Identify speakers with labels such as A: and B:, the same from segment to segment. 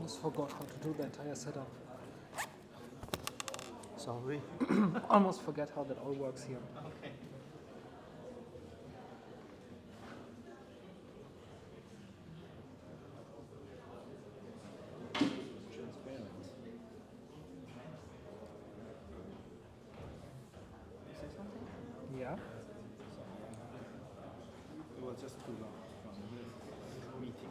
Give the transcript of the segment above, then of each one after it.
A: almost forgot how to do the entire setup.
B: Sorry.
A: Almost forget how that all works here.
B: Okay. Transparent. You say something?
A: Yeah.
B: It was just too long from the meeting.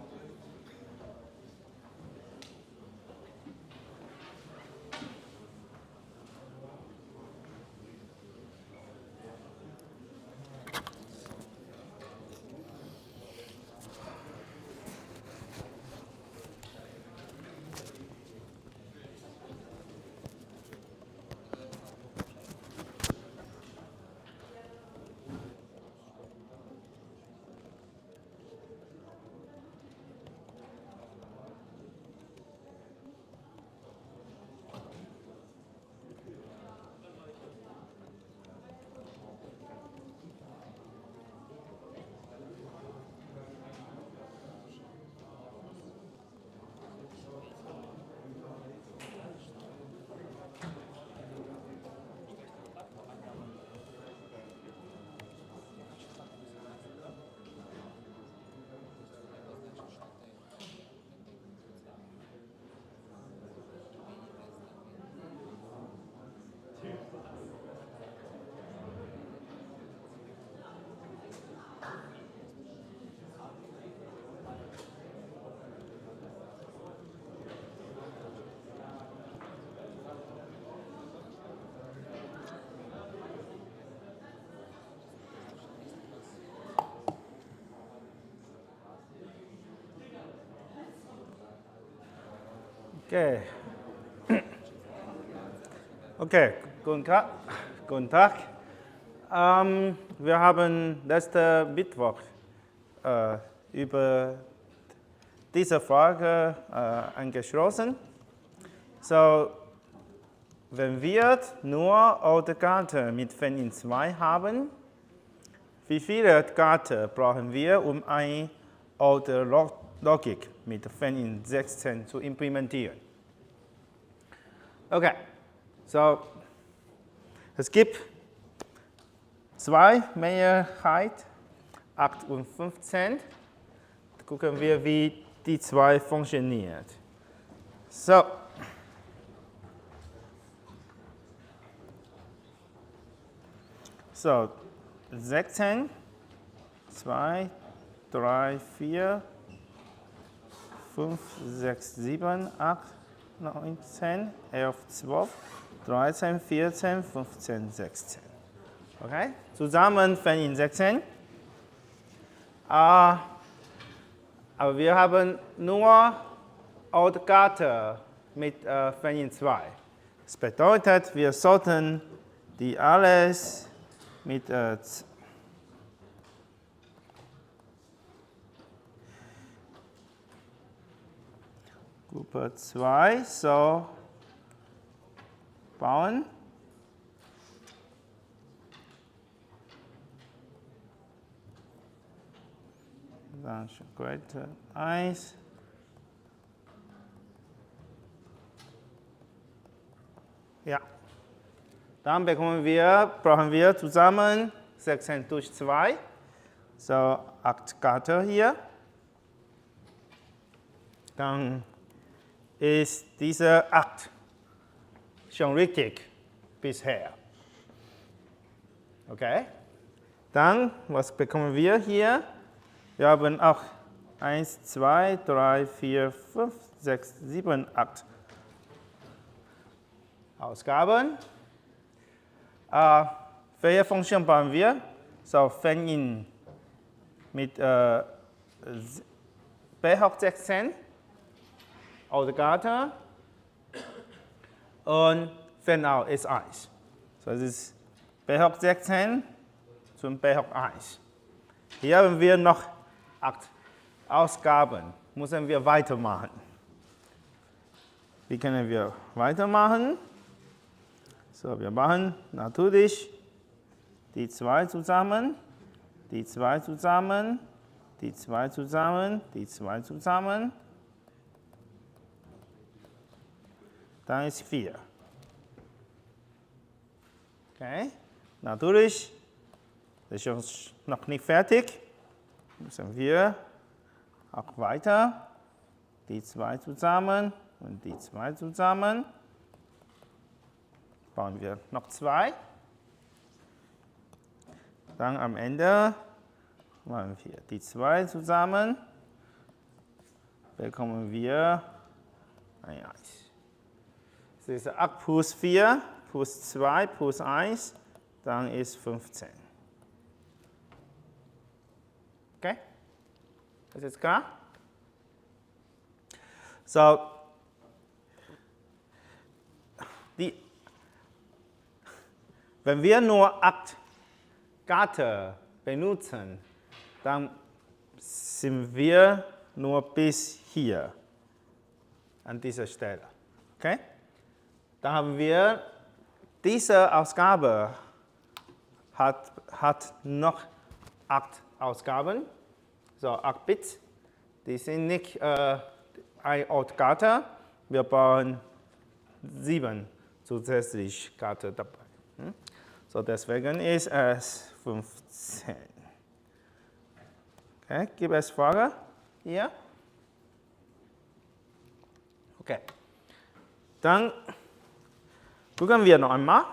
C: Okay. Okay, guten Tag. Guten Tag. Wir haben letzten Mittwoch über diese Frage angeschlossen. So, wenn wir nur Orthokarten mit Fan 2 haben, wie viele Karten brauchen wir, um eine Orthologik mit Fan 16 zu implementieren? Okay, so es gibt zwei Mehrheiten, 8 und 15. Gucken wir, wie die zwei funktioniert. So. So, 16, 2, 3, 4, 5, 6, 7, 8, 9, 10, 11, 12, 13, 14, 15, 16. Okay? Zusammen Fan 16. Aber wir haben nur Orthokarten mit Fan 2. Das bedeutet, wir sollten die alles mit Gruppe 2 so bauen. Dann Größe 1. Ja. Dann brauchen wir zusammen 16 durch 2. So 8 Karten hier. Dann ist diese 8 schon richtig bisher. Okay? Dann, was bekommen wir hier? Wir haben auch 1, 2, 3, 4, 5, 6, 7, 8 Ausgaben. Welche Funktion brauchen wir? So, Fan mit b hoch 16 Orthokarten und Fan out ist 1. So, das ist b hoch 16 zum b hoch 1. Hier haben wir noch 8 Ausgaben. Müssen wir weitermachen. Wie können wir weitermachen? So, wir machen natürlich die 2 zusammen, die 2 zusammen, die 2 zusammen, die 2 zusammen. dann ist 4. Okay, natürlich, das ist uns noch nicht fertig. Müssen wir auch weiter. Die 2 zusammen und die 2 zusammen. Bauen wir noch 2. Dann am Ende machen wir die 2 zusammen. Bekommen wir ein 1. Das ist 8 plus 4 plus 2 plus 1, dann ist 15. Okay? Ist jetzt klar? So, wenn wir nur 8 Gatter benutzen, dann sind wir nur bis hier, an dieser Stelle. Okay? Dann haben wir, diese Ausgabe hat noch 8 Ausgaben, so 8 Bits. Die sind nicht ein Ort Gatter, wir bauen 7 zusätzlich Gatter dabei. So, deswegen ist es 15. Okay, gibt es Fragen hier? Okay. Dann gucken wir noch einmal.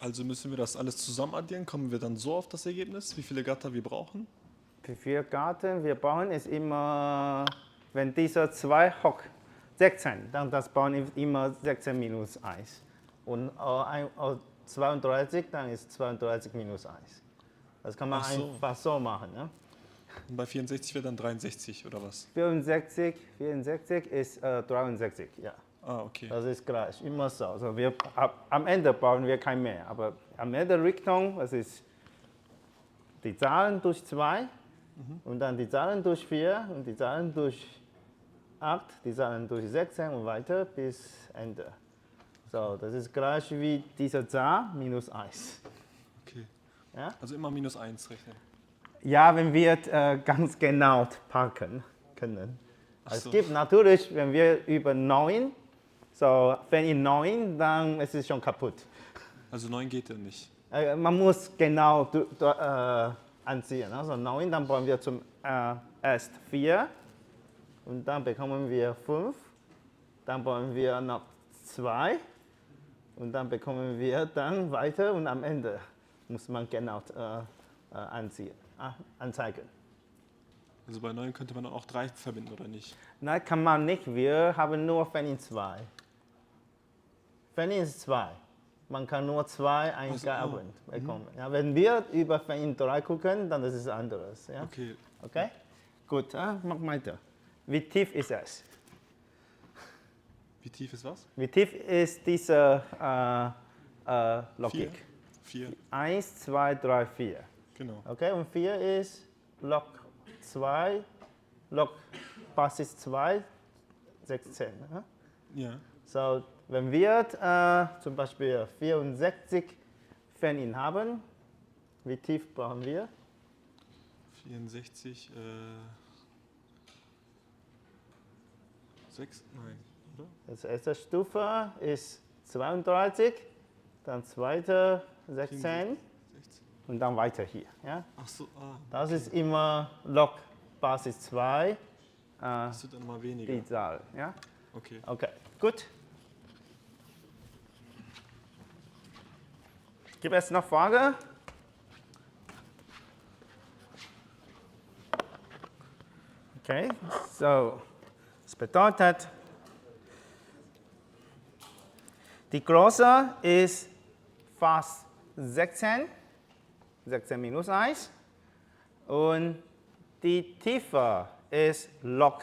B: Also müssen wir das alles zusammen addieren, kommen wir dann so auf das Ergebnis, wie viele Gatter wir brauchen?
C: Wie viele Gatter wir bauen, ist immer, wenn diese 2 hoch 16, dann das bauen ist immer 16 minus 1. Und 32, dann ist 32 minus 1. Das kann man einfach so machen. Ne?
B: Und bei 64 wäre dann 63 oder was?
C: 64 ist 63, ja.
B: Ah, okay.
C: Das ist gleich, immer so. Also am Ende bauen wir kein mehr, aber am Ende der Richtung, das ist die Zahlen durch 2 und dann die Zahlen durch 4 und die Zahlen durch 8, die Zahlen durch 16 und weiter bis Ende. So, das ist gleich wie diese Zahl minus 1.
B: Okay.
C: Ja?
B: Also immer minus 1 rechnen.
C: Ja, wenn wir ganz genau packen können. Es gibt natürlich, wenn wir über 9, so wenn in 9, dann ist es schon kaputt.
B: Also 9 geht ja nicht.
C: Man muss genau anziehen. Also 9, dann brauchen wir zum erst 4 und dann bekommen wir 5. Dann brauchen wir noch 2 und dann bekommen wir dann weiter und am Ende muss man genau anzeigen.
B: Also bei 9 könnte man dann auch 3 verbinden, oder nicht?
C: Nein, kann man nicht. Wir haben nur Fan 2. Fan ist 2. Man kann nur 2 Eingaben bekommen. Ja, wenn wir über Fan 3 gucken, dann ist es anderes. Ja?
B: Okay.
C: Okay? Gut, mach weiter. Wie tief ist es?
B: Wie tief ist was?
C: Wie tief ist diese Logik?
B: 4.
C: 1, 2, 3, 4.
B: Genau.
C: Okay, und 4 ist Log 2, Log Basis 2, 16.
B: Ja.
C: So, wenn wir zum Beispiel 64 Fan haben, wie tief brauchen wir?
B: 64, 6, nein, oder?
C: Das erste Stufe ist 32, dann zweite 16
B: 16.
C: und dann weiter hier. Ja?
B: Ach so,
C: Das ist immer Log Basis 2,
B: das wird dann mal weniger.
C: die Zahl. Ja?
B: Okay.
C: Okay, gut. Gibt es noch Fragen? Okay, so, das bedeutet, die Größe ist fast 16, 16 minus 1 und die Tiefe ist Log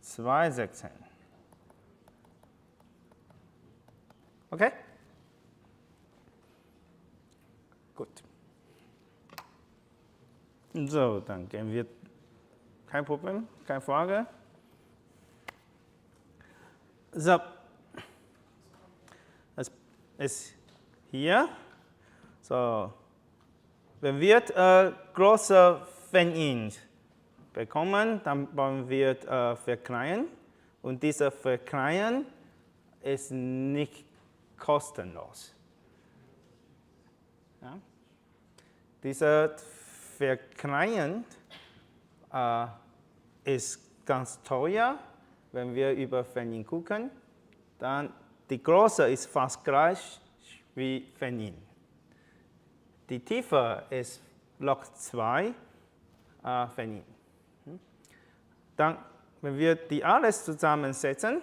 C: 2, 16. Okay? Gut. So, dann gehen wir. Kein Problem, keine Frage. So, das ist hier. So, wenn wir große Fan-In bekommen, dann wollen wir verkleinern. Und dieser Verkleinern ist nicht kostenlos. Ja? Dieser Verkleinern ist ganz teuer, wenn wir über Fan-In gucken. Dann die Größe ist fast gleich wie Fan-In. Die Tiefe ist Log 2 Fan-In. Dann, wenn wir die alles zusammensetzen,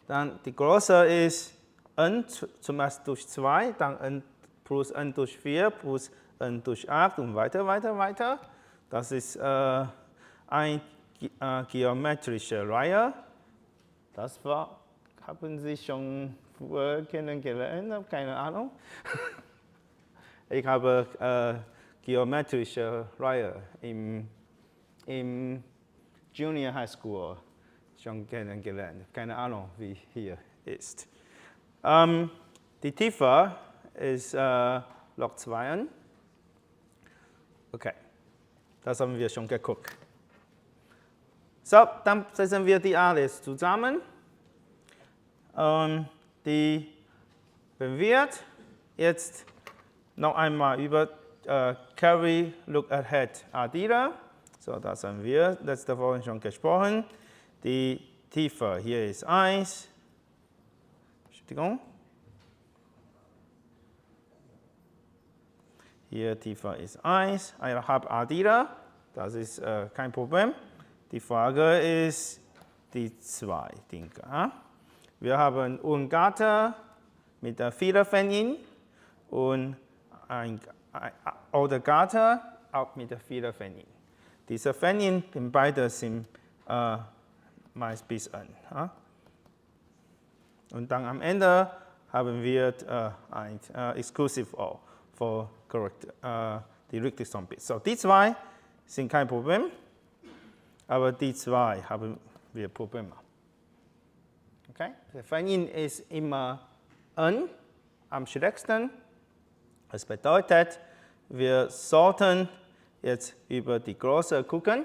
C: dann die Größe ist n zuerst durch 2, dann n plus n durch 4 plus n durch 8 und weiter. Das ist eine geometrische Reihe. Das haben Sie schon kennengelernt, keine Ahnung. Ich habe geometrische Reihe im Junior High School schon kennengelernt. Keine Ahnung, wie hier ist. Die Tiefe ist Log 2. Okay, das haben wir schon geguckt. So, dann setzen wir die alles zusammen. Wenn wir jetzt noch einmal über Carry Look Ahead addieren, so, das haben wir letzte Woche schon gesprochen. Die Tiefe hier ist 1. Entschuldigung. Hier Tiefe ist 1. Ich habe addiert, das ist kein Problem. Die Frage ist die 2 Dinge. Wir haben ein Gatter mit vielen Fan-In und ein oder Gatter auch mit vielen Fan-In. Diese Fan-In, beide sind meist bis n. Und dann am Ende haben wir ein Exclusive OR für die richtigsten Bits. So, die 2 sind kein Problem, aber die 2 haben wir Probleme. Okay? Der Fan-In ist immer n am schwächsten. Das bedeutet, wir sollten jetzt über die Größe gucken.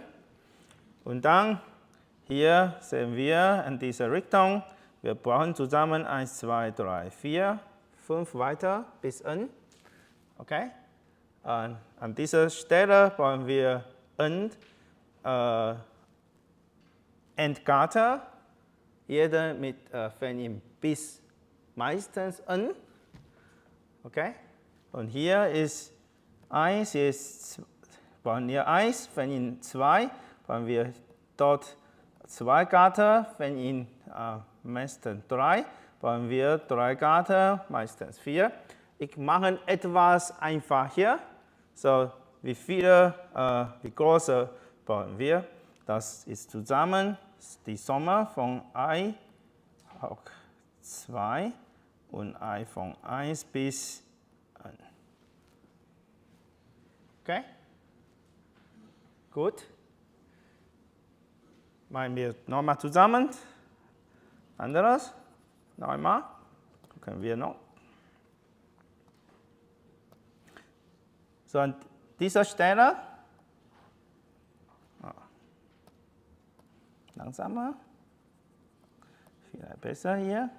C: Und dann hier sehen wir in dieser Richtung, wir brauchen zusammen 1, 2, 3, 4, 5 weiter bis n. Okay? Und an dieser Stelle brauchen wir n Endgatter, jeder mit Fan-In bis meistens n. Okay? Und hier ist 1, hier ist, brauchen wir 1, Fan-In 2, brauchen wir dort 2 Gatter, Fan-In meistens 3, brauchen wir 3 Gatter, meistens 4. Ich mache etwas einfach hier. So, wie groß brauchen wir? Das ist zusammen die Summe von I hoch 2 und I von 1 bis n. Okay? Gut. Machen wir nochmal zusammen. Anderes. Noch einmal. Gucken wir noch. So, an dieser Stelle. Langsamer. Vielleicht besser hier.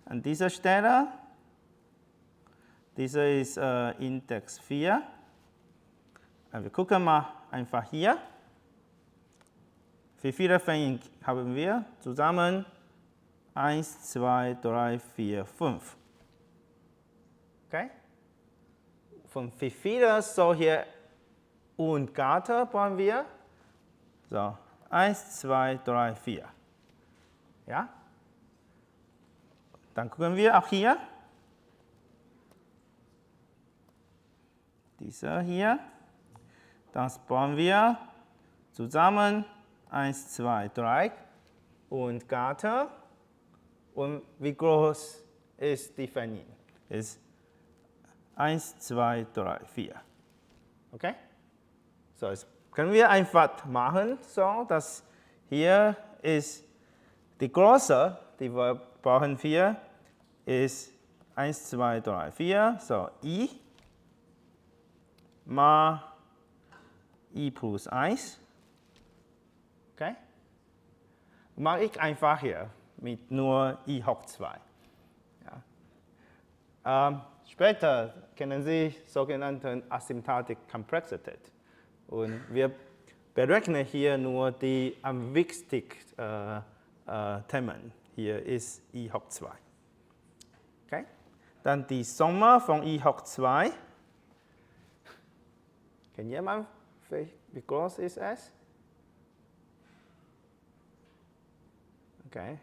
C: An dieser Stelle. Dieser ist Index 4. Wir gucken mal einfach hier. Wie viele Fan-In haben wir? Zusammen 1, 2, 3, 4, 5. Okay? Von wie viele solche Gatter brauchen wir? So, 1, 2, 3, 4. Ja? Dann gucken wir auch hier. Dieser hier. Das brauchen wir zusammen 1, 2, 3 und Gatter. Und wie groß ist die Fan-In? Ist 1, 2, 3, 4. Okay? So, jetzt können wir einfach machen, so dass hier ist die Größe, die wir brauchen hier, ist 1, 2, 3, 4, so I mal I plus 1. Okay? Mache ich einfach hier mit nur I hoch 2. Ja. Später kennen Sie sogenannte Asymptotic Complexität. Und wir berechnen hier nur die am wichtigsten Themen. Hier ist I hoch 2. Okay? Dann die Summe von I hoch 2. Kennt jemand, wie groß ist es? Okay.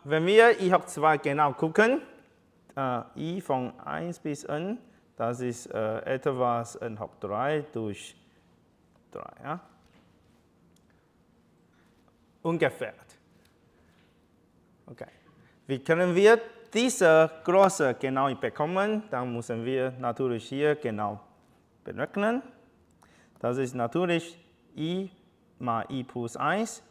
C: Wenn wir I hoch 2 genau gucken, I von 1 bis n, das ist etwas n hoch 3 durch 3. Ja? Ungefähr. Okay. Wie können wir diese Größe genau bekommen? Dann müssen wir natürlich hier genau berechnen. Das ist natürlich I mal I plus 1,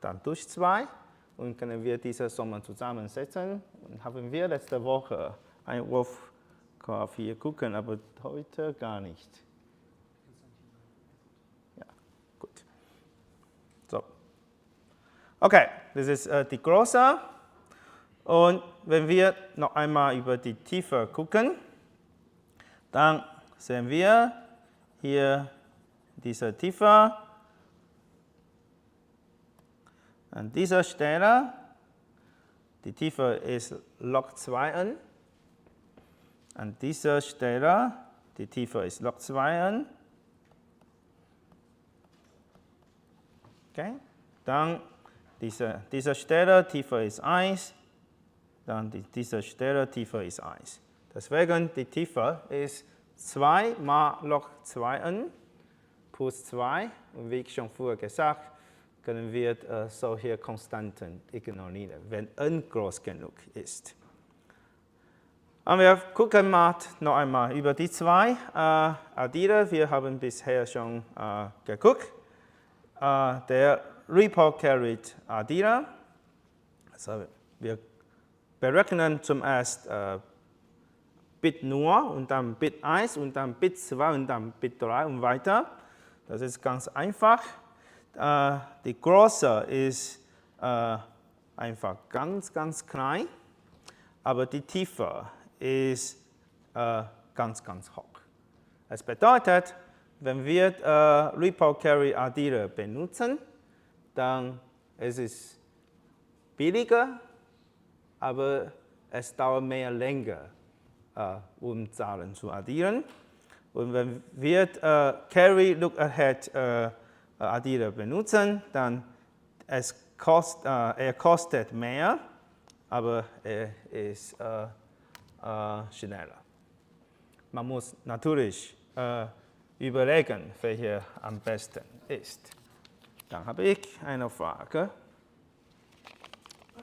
C: dann durch 2. Und können wir diese Summe zusammensetzen. Und haben wir letzte Woche einen Wurfkorb hier gucken, aber heute gar nicht. Ja, gut. So. Okay, das ist die Größe. Und wenn wir noch einmal über die Tiefe gucken, dann sehen wir hier diese Tiefe. An dieser Stelle, die Tiefe ist log 2n. An dieser Stelle, die Tiefe ist log 2n. Okay. Dann diese Stelle, Tiefe ist 1. Dann diese Stelle, Tiefe ist 1. Deswegen die Tiefe ist 2 mal log 2n plus 2. Und wie ich schon vorher gesagt habe, können wir solche Konstanten ignorieren, wenn n groß genug ist. Und wir gucken mal noch einmal über die zwei addieren. Wir haben bisher schon geguckt. Der Report Carried Addierer. Also wir berechnen zuerst Bit 0 und dann Bit 1 und dann Bit 2 und dann Bit 3 und weiter. Das ist ganz einfach. Die Größe ist einfach ganz, ganz klein, aber die Tiefe ist ganz, ganz hoch. Das bedeutet, wenn wir Report Carry Addierer benutzen, dann ist es billiger, aber es dauert mehr länger, um Zahlen zu addieren. Und wenn wir Carry Look Ahead Addierer benutzen, dann er kostet mehr, aber er ist schneller. Man muss natürlich überlegen, welcher am besten ist. Dann habe ich eine Frage.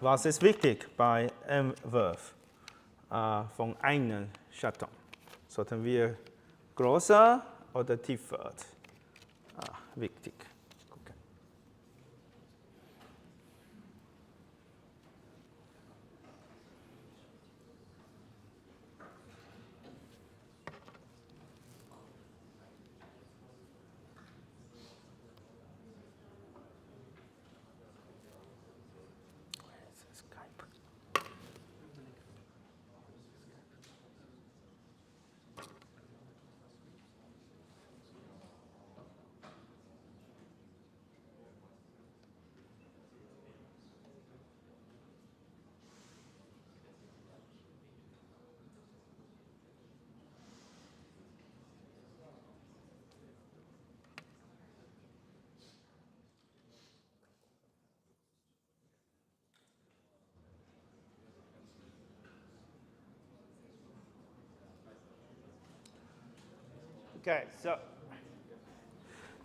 C: Was ist wichtig bei Entwurf von einem Schatten? Sollten wir größer oder tiefer? Wichtig. Okay. Okay, so.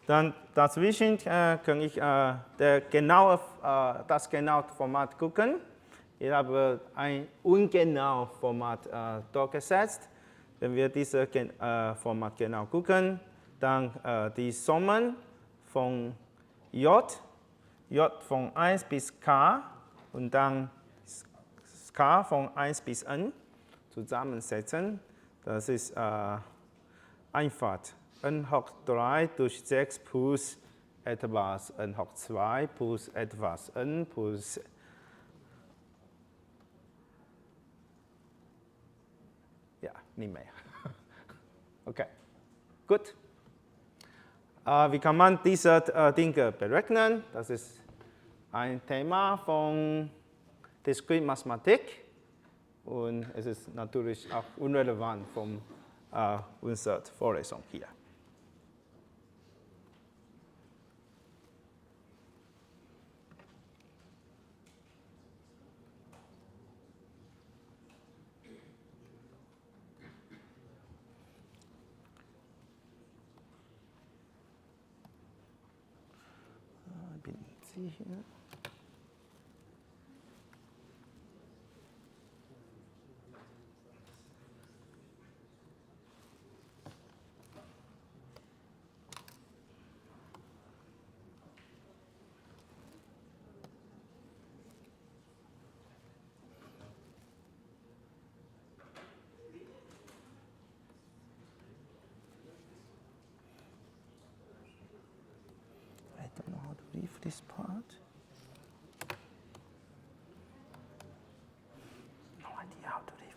C: Dann dazwischen kann ich das genaue Format gucken. Ich habe ein ungenaues Format durchgesetzt. Wenn wir dieses Format genau gucken, dann die Summen von J J von 1 bis K und dann K von 1 bis N zusammensetzen. Das ist einfach n hoch 3 durch 6 plus etwas n hoch 2 plus etwas n plus ja, nicht mehr. Okay, gut. Wie kann man diese Dinge berechnen? Das ist ein Thema von Discrete Mathematik und es ist natürlich auch unrelevant von unserer Vorlesung hier. Bin sicher. I don't know how to leave this part. No idea how to leave.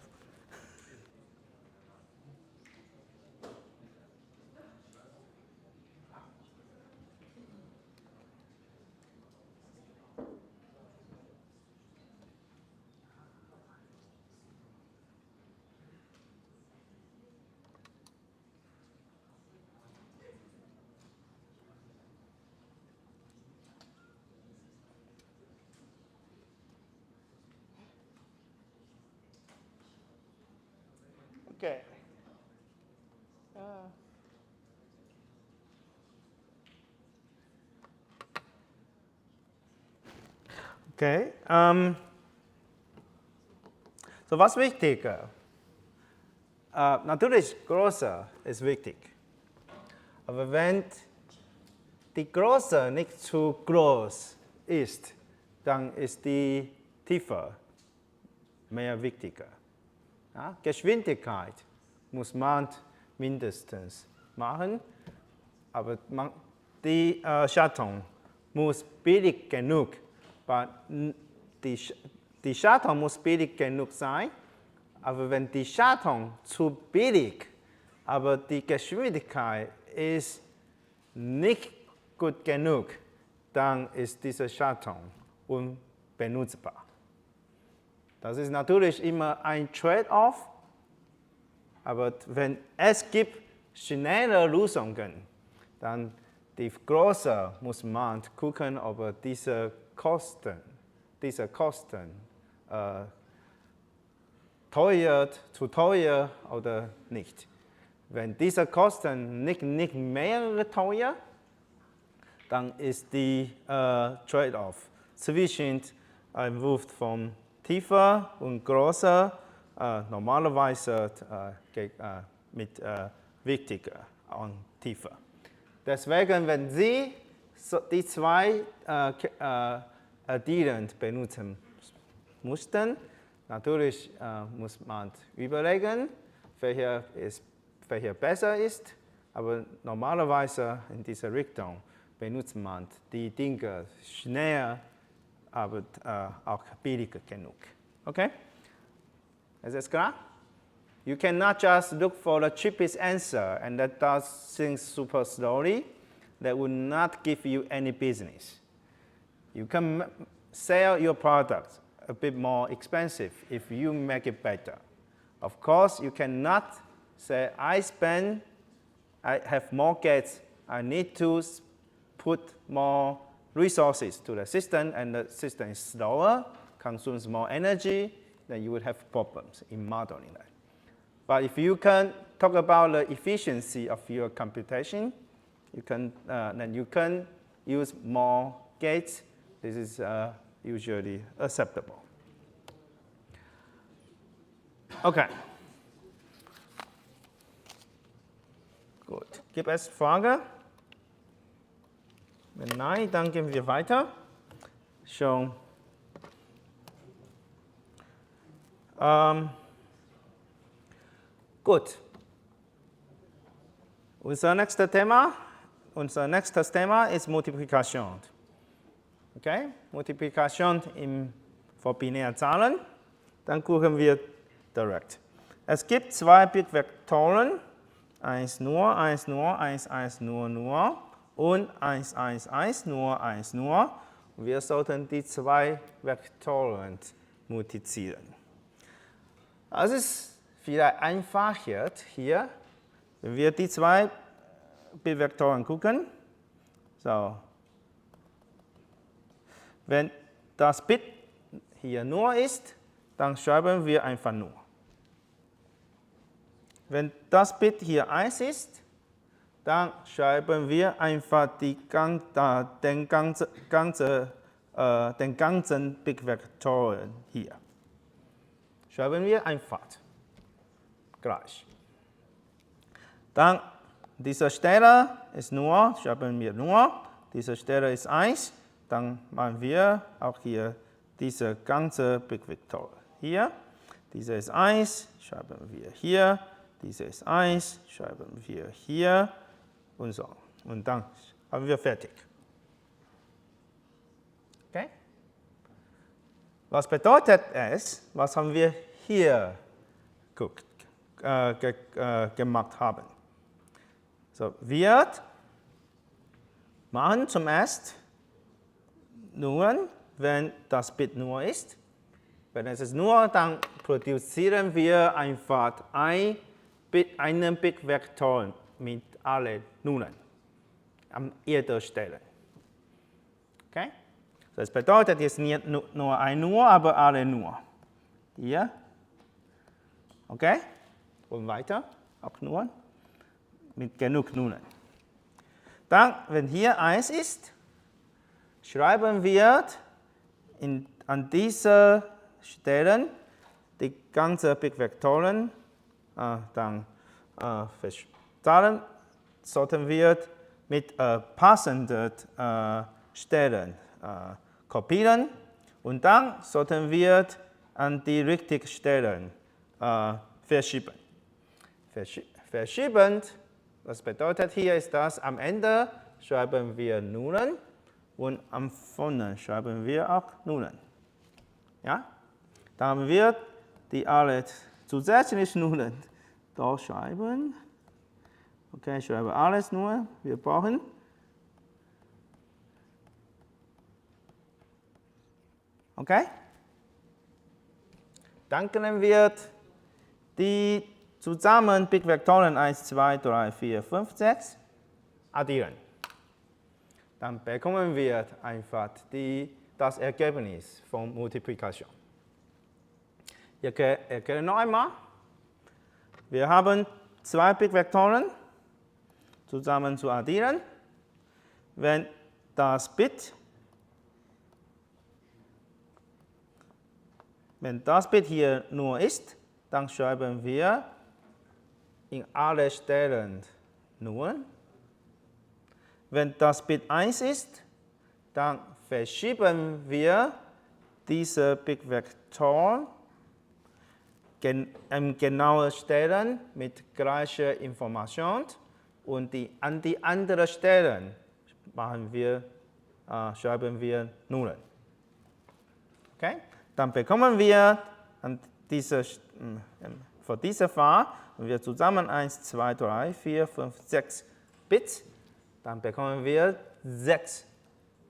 C: Okay. Okay. So was wichtiger? Natürlich größer ist wichtig. Aber wenn die Größe nicht zu groß ist, dann ist die Tiefe mehr wichtiger. Ja? Geschwindigkeit muss man mindestens machen, aber die Schaltung muss billig genug. Die Schaltung muss billig genug sein, aber wenn die Schaltung zu billig, aber die Geschwindigkeit ist nicht gut genug, dann ist diese Schaltung unbenutzbar. Das ist natürlich immer ein Trade-off, aber wenn es gibt schnelle Lösungen, dann die Größe muss man gucken, ob diese Kosten zu teuer oder nicht. Wenn diese Kosten nicht mehr teuer, dann ist die Trade-off zwischen einem Wurf von tiefer und größer normalerweise mit wichtiger und tiefer. Deswegen, wenn Sie die zwei addierend benutzen mussten, natürlich muss man überlegen, welcher besser ist, aber normalerweise in dieser Richtung benutzt man die Dinge schnell, aber auch billig genug. Okay? Is this klar? You cannot just look for the cheapest answer and that does things super slowly. That will not give you any business. You can sell your product a bit more expensive if you make it better. Of course, you cannot say, I have more gates, I need to put more resources to the system, and the system is slower, consumes more energy, then you would have problems in modeling that. But if you can talk about the efficiency of your computation, then you can use more gates. This is usually acceptable. Okay. Gut. Gibt es Fragen? Wenn nein, dann gehen wir weiter. schon. Gut. Unser nächstes Thema ist Multiplikation. Okay? Multiplikation für binäre Zahlen. Dann gucken wir direkt. Es gibt zwei Bitvektoren. 1 nur, 1 nur, 1, 1 nur und 1, 1, 1 nur. Wir sollten die zwei Vektoren multiplizieren. Es ist vielleicht einfacher hier, wenn wir die zwei Bitvektoren gucken. So. Wenn das Bit hier nur ist, dann schreiben wir einfach nur. Wenn das Bit hier 1 ist, dann schreiben wir einfach den ganzen Bitvektor hier. Schreiben wir einfach gleich. Dann diese Stelle ist nur, schreiben wir nur. Diese Stelle ist 1, dann machen wir auch hier diese ganze Bitvektor hier. Diese ist 1, schreiben wir hier. Diese ist 1, schreiben wir hier und so. Und dann haben wir fertig. Okay? Was bedeutet es, was haben wir hier gemacht haben? So, wir machen zuerst nur, wenn das Bit nur ist. Wenn es ist nur, dann produzieren wir einfach einen Bitvektor mit allen Nullen an jeder Stelle. Okay? Das bedeutet jetzt nicht nur ein Nur, aber alle Nur. Hier. Okay? Und weiter, auch Nur. Mit genug Nullen. Dann, wenn hier 1 ist, schreiben wir an dieser Stelle die ganzen Bitvektoren. Dann Zahlen sollten wir mit passenden Stellen kopieren und dann sollten wir an die richtigen Stellen verschieben. Verschieben, was bedeutet hier ist das, am Ende schreiben wir Nullen und am vorne schreiben wir auch Nullen. Ja? Dann haben wir die alle zusätzlichen Nullen da schreiben. Okay, ich schreibe alles nur. Wir brauchen okay? Dann können wir die zusammen Bitvektoren 1, 2, 3, 4, 5, 6 addieren. Dann bekommen wir einfach das Ergebnis von Multiplikation. Ich erkläre noch einmal. Wir haben zwei Bitvektoren zusammen zu addieren. Wenn das Bit hier nur ist, dann schreiben wir in alle Stellen Nullen. Wenn das Bit 1 ist, dann verschieben wir diese Bitvektor an genaue Stellen mit gleicher Information und an die anderen Stellen schreiben wir Nullen. Okay? Dann bekommen wir für diese Fall, wenn wir zusammen 1, 2, 3, 4, 5, 6 Bits, dann bekommen wir 6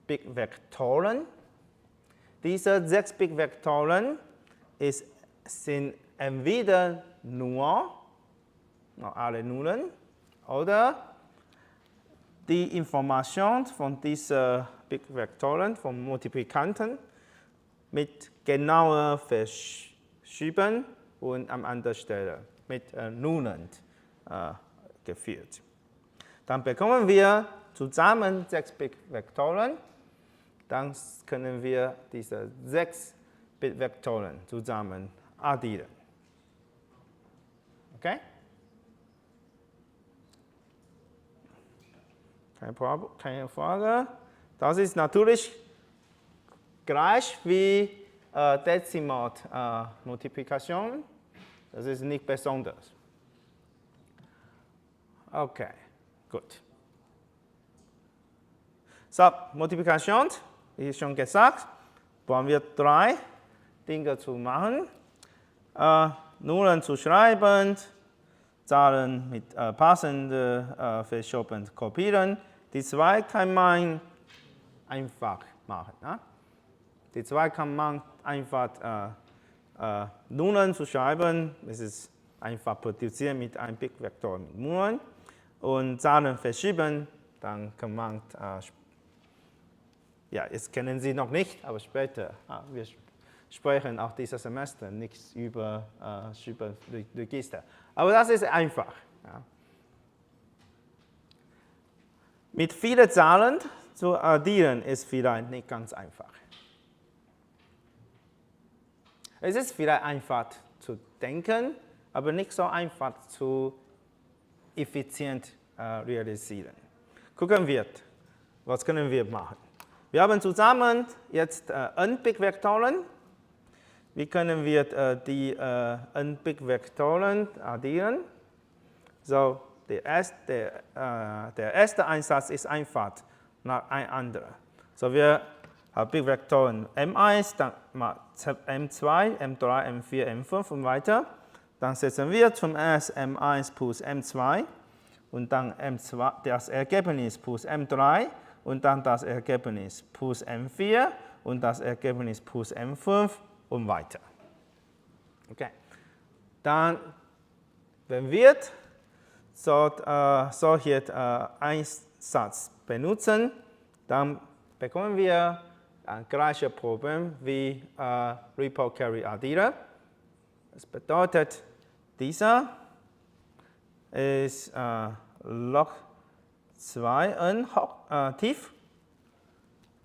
C: Bitvektoren. Diese 6 Bitvektoren sind entweder nur alle Nullen oder die Information von diesen Bitvektoren, von Multiplikanten, mit genauer Verschieben und an anderer Stelle mit Nullen geführt. Dann bekommen wir zusammen 6 Bitvektoren. Dann können wir diese 6 Bitvektoren zusammen addieren. Okay? Keine Frage. Das ist natürlich gleich wie Dezimalmultiplikation. Das ist nicht besonders. Okay, gut. So, Multiplikation, wie schon gesagt, wollen wir 3 Dinge zu machen. Nullen zu schreiben, Zahlen mit passenden verschoben kopieren. Die 2 kann man einfach machen. Ne? Die 2 kann man einfach Nullen zu schreiben. Es ist einfach produzieren mit einem Big-Vektor mit Nullen. Und Zahlen verschieben, dann kann man, ja, jetzt kennen Sie noch nicht, aber später, wir sprechen auch dieses Semester nichts über Register. Aber das ist einfach. Ja. Mit vielen Zahlen zu addieren ist vielleicht nicht ganz einfach. Es ist vielleicht einfach zu denken, aber nicht so einfach zu effizient realisieren. Gucken wir, was können wir machen? Wir haben zusammen jetzt n Big-Vektoren. Wie können wir die n Big-Vektoren addieren? So, der erste Einsatz ist einfach nach einem anderen. So, wir haben Big-Vektoren m1, dann m2, m3, m4, m5 und weiter. Dann setzen wir zum ersten m1 plus m2 und dann m2, das Ergebnis plus m3 und dann das Ergebnis plus m4 und das Ergebnis plus m5 und weiter. Okay. Dann, wenn wir solchen Einsatz benutzen, dann bekommen wir ein gleiches Problem wie Ripple Carry addieren. Das bedeutet, dieser ist log 2n tief.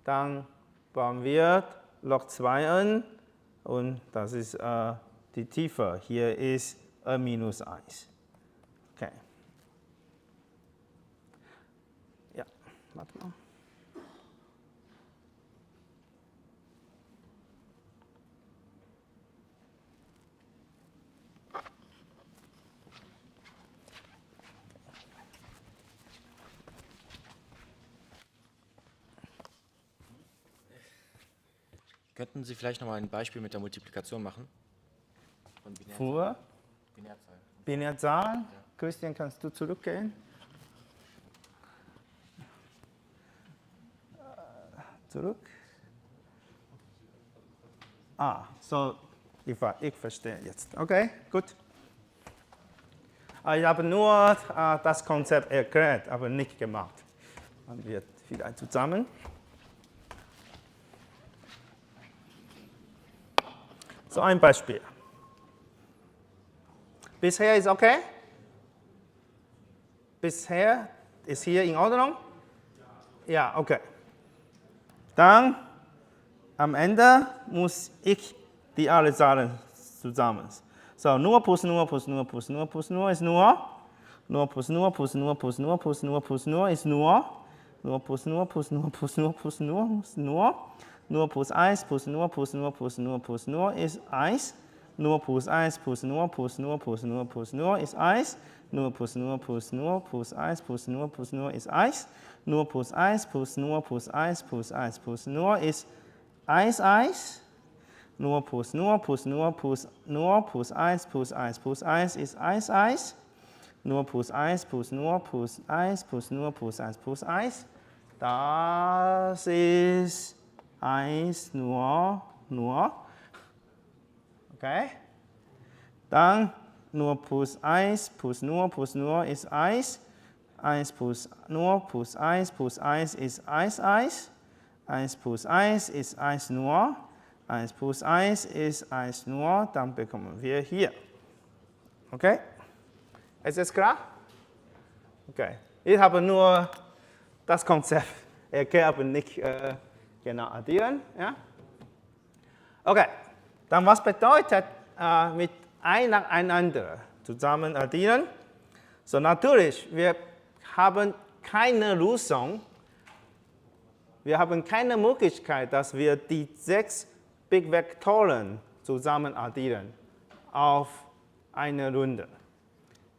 C: Dann bauen wir log 2n und das ist die Tiefe. Hier ist n minus 1. Okay. Ja, warte mal.
D: Könnten Sie vielleicht noch mal ein Beispiel mit der Multiplikation machen? Von
C: Für
D: Binärzahlen.
C: Binärzahlen. Ja. Christian, kannst du zurückgehen? Zurück. So, ich verstehe jetzt. Okay, gut. Ich habe nur das Konzept erklärt, aber nicht gemacht. Machen wir vielleicht zusammen. So ein Beispiel. Bisher ist okay? Bisher ist hier in Ordnung? Ja, okay. Dann am Ende muss ich die alle Zahlen zusammen. So, nur plus nur plus nur plus nur plus nur ist nur. Nur plus nur plus nur plus nur plus nur plus nur ist nur. Nur plus nur plus nur plus nur plus nur ist nur. Nur plus 1 plus nur plus nur plus nur plus nur ist 1. Nur plus 1 plus nur plus nur plus nur plus nur ist 1. Nur plus nur plus nur plus 1 plus nur plus nur ist 1. Nur plus 1 plus nur plus 1 plus 1 plus nur ist 1, 1. Nur plus nur plus nur plus nur plus 1 plus 1 plus 1 ist 1, 1. Nur plus 1 plus nur plus 1 plus nur plus 1 plus 1. Das ist 1 nur. Okay. Dann nur plus 1 plus nur ist 1. 1 plus nur plus 1 plus 1 ist 1, 1. 1 plus 1 ist 1 nur. 1 plus 1 ist 1 nur. Dann bekommen wir hier. Okay? Ist es klar? Okay. Ich habe nur das Konzept erklärt, aber nicht genau addieren. Ja? Okay. Dann was bedeutet mit ein nacheinander zusammen addieren? So natürlich, wir haben keine Lösung wir haben keine Möglichkeit, dass wir die 6 Big Vektoren zusammen addieren auf eine Runde.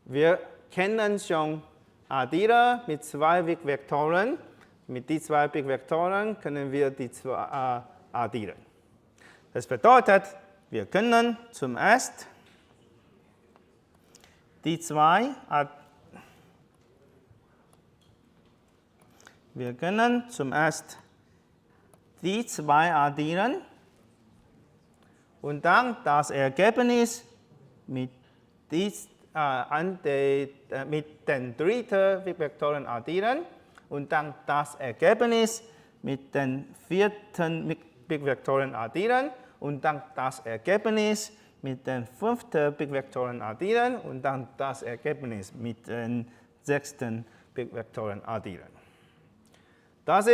C: Wir kennen schon Addieren mit 2 Big Vektoren. Mit diesen 2 Big Vektoren können wir die 2 addieren. Das bedeutet, wir können zuerst die 2 addieren und dann das Ergebnis mit den dritten Big Vektoren addieren und dann das Ergebnis mit den 4. Big Vektoren addieren und dann das Ergebnis mit den 5. Big Vektoren addieren und dann das Ergebnis mit den 6. Big Vektoren addieren. Das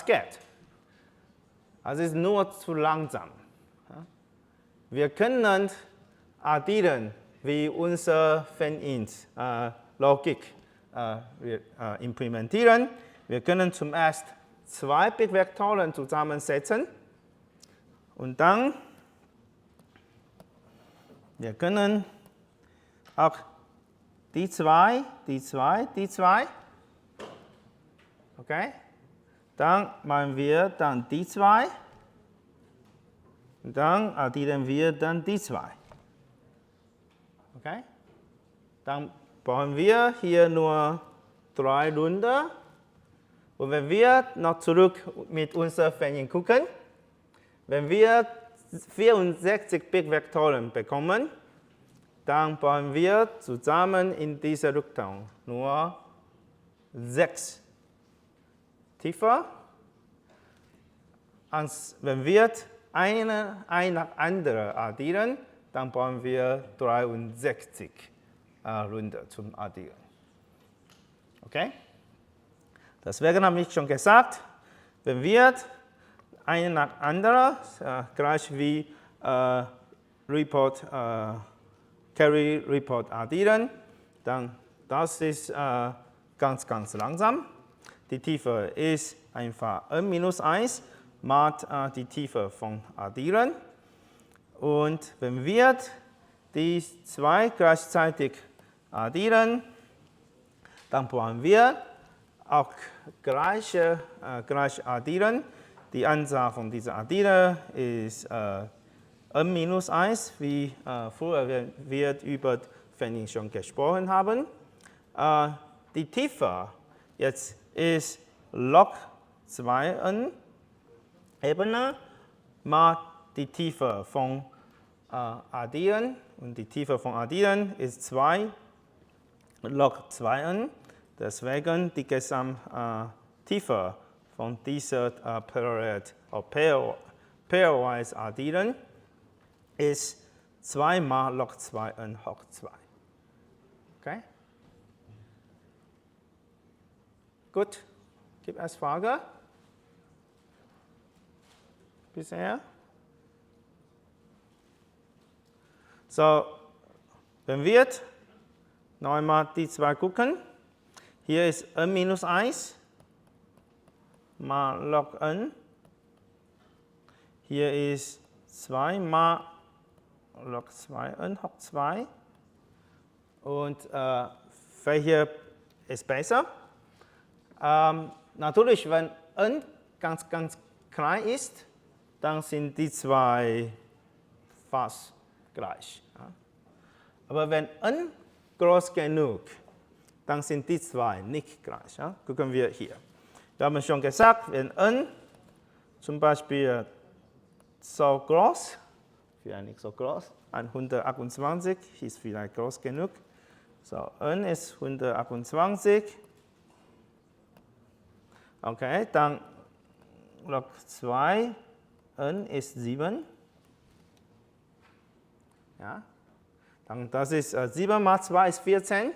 C: geht. Das ist nur zu langsam. Wir können addieren, wie unsere Fan-Int-Logik implementieren. Wir können zuerst 2 Big Vektoren zusammensetzen und dann wir können auch die 2, okay? Dann machen wir dann die 2 und dann addieren wir dann die 2. Okay? Dann brauchen wir hier nur 3 Runden. Und wenn wir noch zurück mit unserer Fan-Int gucken, wenn wir 64 Big Vektoren bekommen, dann brauchen wir zusammen in dieser Richtung nur 6 tiefer. Als wenn wir eine nach anderen addieren, dann brauchen wir 63 Runden zum Addieren. Okay? Deswegen habe ich schon gesagt, wenn wir eine nach anderen, gleich wie Carry Report addieren, dann das ist ganz langsam. Die Tiefe ist einfach n-1 mal die Tiefe von addieren. Und wenn wir die 2 gleichzeitig addieren, dann brauchen wir auch gleich addieren. Die Anzahl von dieser Addieren ist n-1, wie früher wir über Fan-Int schon gesprochen haben. Die Tiefe jetzt ist log 2n Ebene mal die Tiefe von Addieren. Und die Tiefe von Addieren ist 2 log 2n. Deswegen die Gesamttiefe von dieser pairwise Addieren ist 2 mal log 2n hoch 2. Okay? Gut. Gibt es Frage? Bisher? So, wenn wir noch einmal die 2 gucken, hier ist n-1 mal log n. Hier ist 2 mal log 2n hoch 2. Und welcher ist besser? Natürlich, wenn n ganz klein ist, dann sind die 2 fast gleich. Ja. Aber wenn n groß genug, dann sind die 2 nicht gleich. Ja. Gucken wir hier. Wir haben schon gesagt, wenn n zum Beispiel so groß, vielleicht nicht so groß, 128 ist vielleicht groß genug. So, n ist 128. Okay, dann log 2, n ist 7. Ja, dann das ist 7 mal 2 ist 14.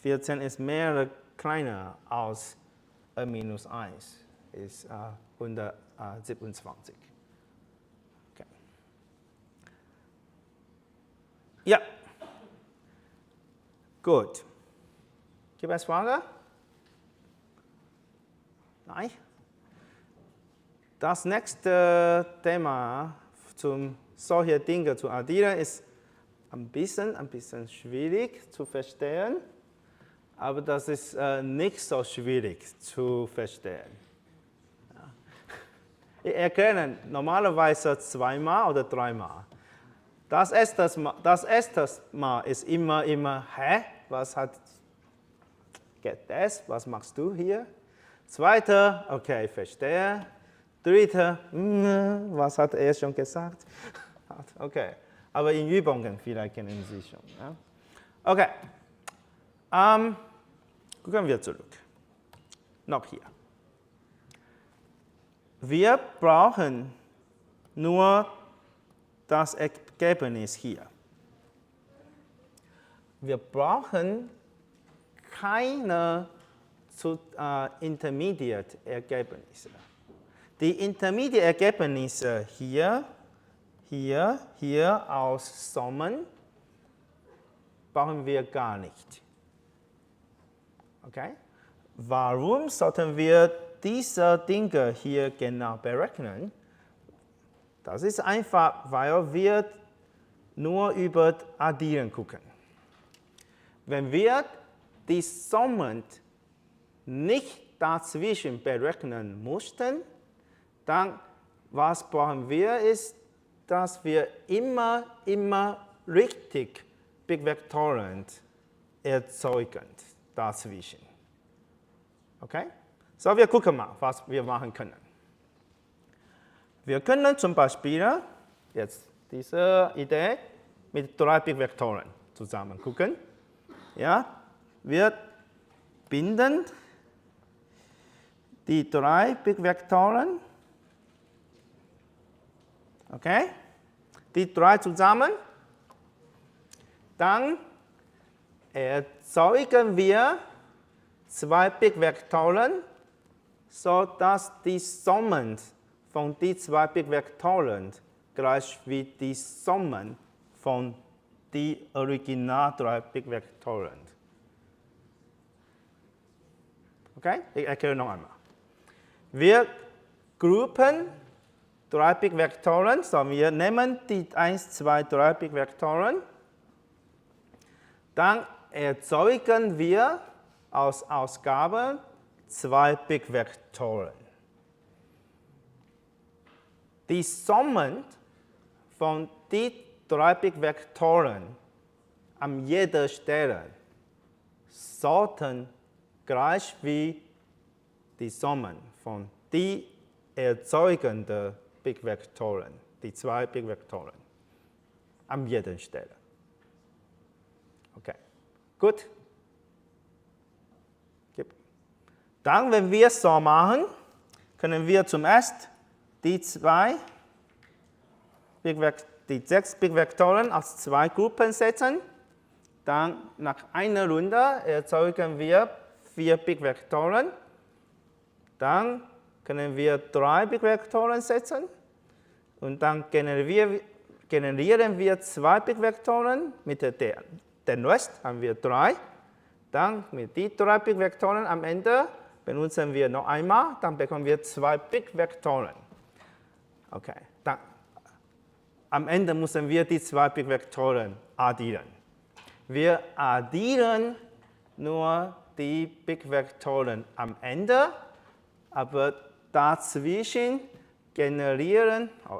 C: 14 ist mehr kleiner als n-1, ist 127. Okay. Ja, gut. Gibt es Fragen? Nein? Das nächste Thema zum solche Dinge zu addieren ist ein bisschen schwierig zu verstehen, aber das ist nicht so schwierig zu verstehen. Ja. Ich erkläre normalerweise zweimal oder dreimal. Das erste Mal ist immer, hä? Was hat, get this? Was machst du hier? Zweite, okay, verstehe. Dritte, was hat er schon gesagt? Okay, aber in Übungen vielleicht kennen Sie schon. Ja? Okay, gucken wir zurück. Noch hier. Wir brauchen nur das Ergebnis hier. Wir brauchen keine Intermediate-Ergebnisse. Die Intermediate-Ergebnisse hier aus Summen brauchen wir gar nicht. Okay? Warum sollten wir diese Dinge hier genau berechnen? Das ist einfach, weil wir nur über Addieren gucken. Wenn wir die Summen nicht dazwischen berechnen mussten, dann was brauchen wir ist, dass wir immer richtig Big Vektoren erzeugen dazwischen. Okay? So, wir gucken mal, was wir machen können. Wir können zum Beispiel jetzt diese Idee mit 3 Big Vektoren zusammen gucken. Ja, wir binden die 3 Big Vektoren. Okay? Die 3 zusammen. Dann erzeugen wir 2 Big Vektoren, sodass die Summen von den 2 Big Vektoren gleich wie die Summen von den original 3 Big Vektoren. Okay? Ich erkläre noch einmal. Wir gruppen 3 Big Vektoren, so wir nehmen die 1, 2, 3 Big Vektoren, dann erzeugen wir aus Ausgabe 2 Big Vektoren. Die Summen von den 3 Big Vektoren an jeder Stelle sollten gleich wie die Summen von den erzeugenden Big Vektoren, die 2 Big Vektoren, an jeder Stelle. Okay, gut. Dann, wenn wir es so machen, können wir zuerst die 6 Big Vektoren als 2 Gruppen setzen. Dann nach einer Runde erzeugen wir 4 Big Vektoren. Dann können wir 3 Big Vektoren setzen. Und dann generieren wir 2 Big Vektoren. Mit den Rest haben wir 3. Dann mit den 3 Big Vektoren am Ende benutzen wir noch einmal. Dann bekommen wir 2 Big Vektoren. Okay. Dann, am Ende müssen wir die 2 Big Vektoren addieren. Wir addieren nur die Big Vektoren am Ende, aber dazwischen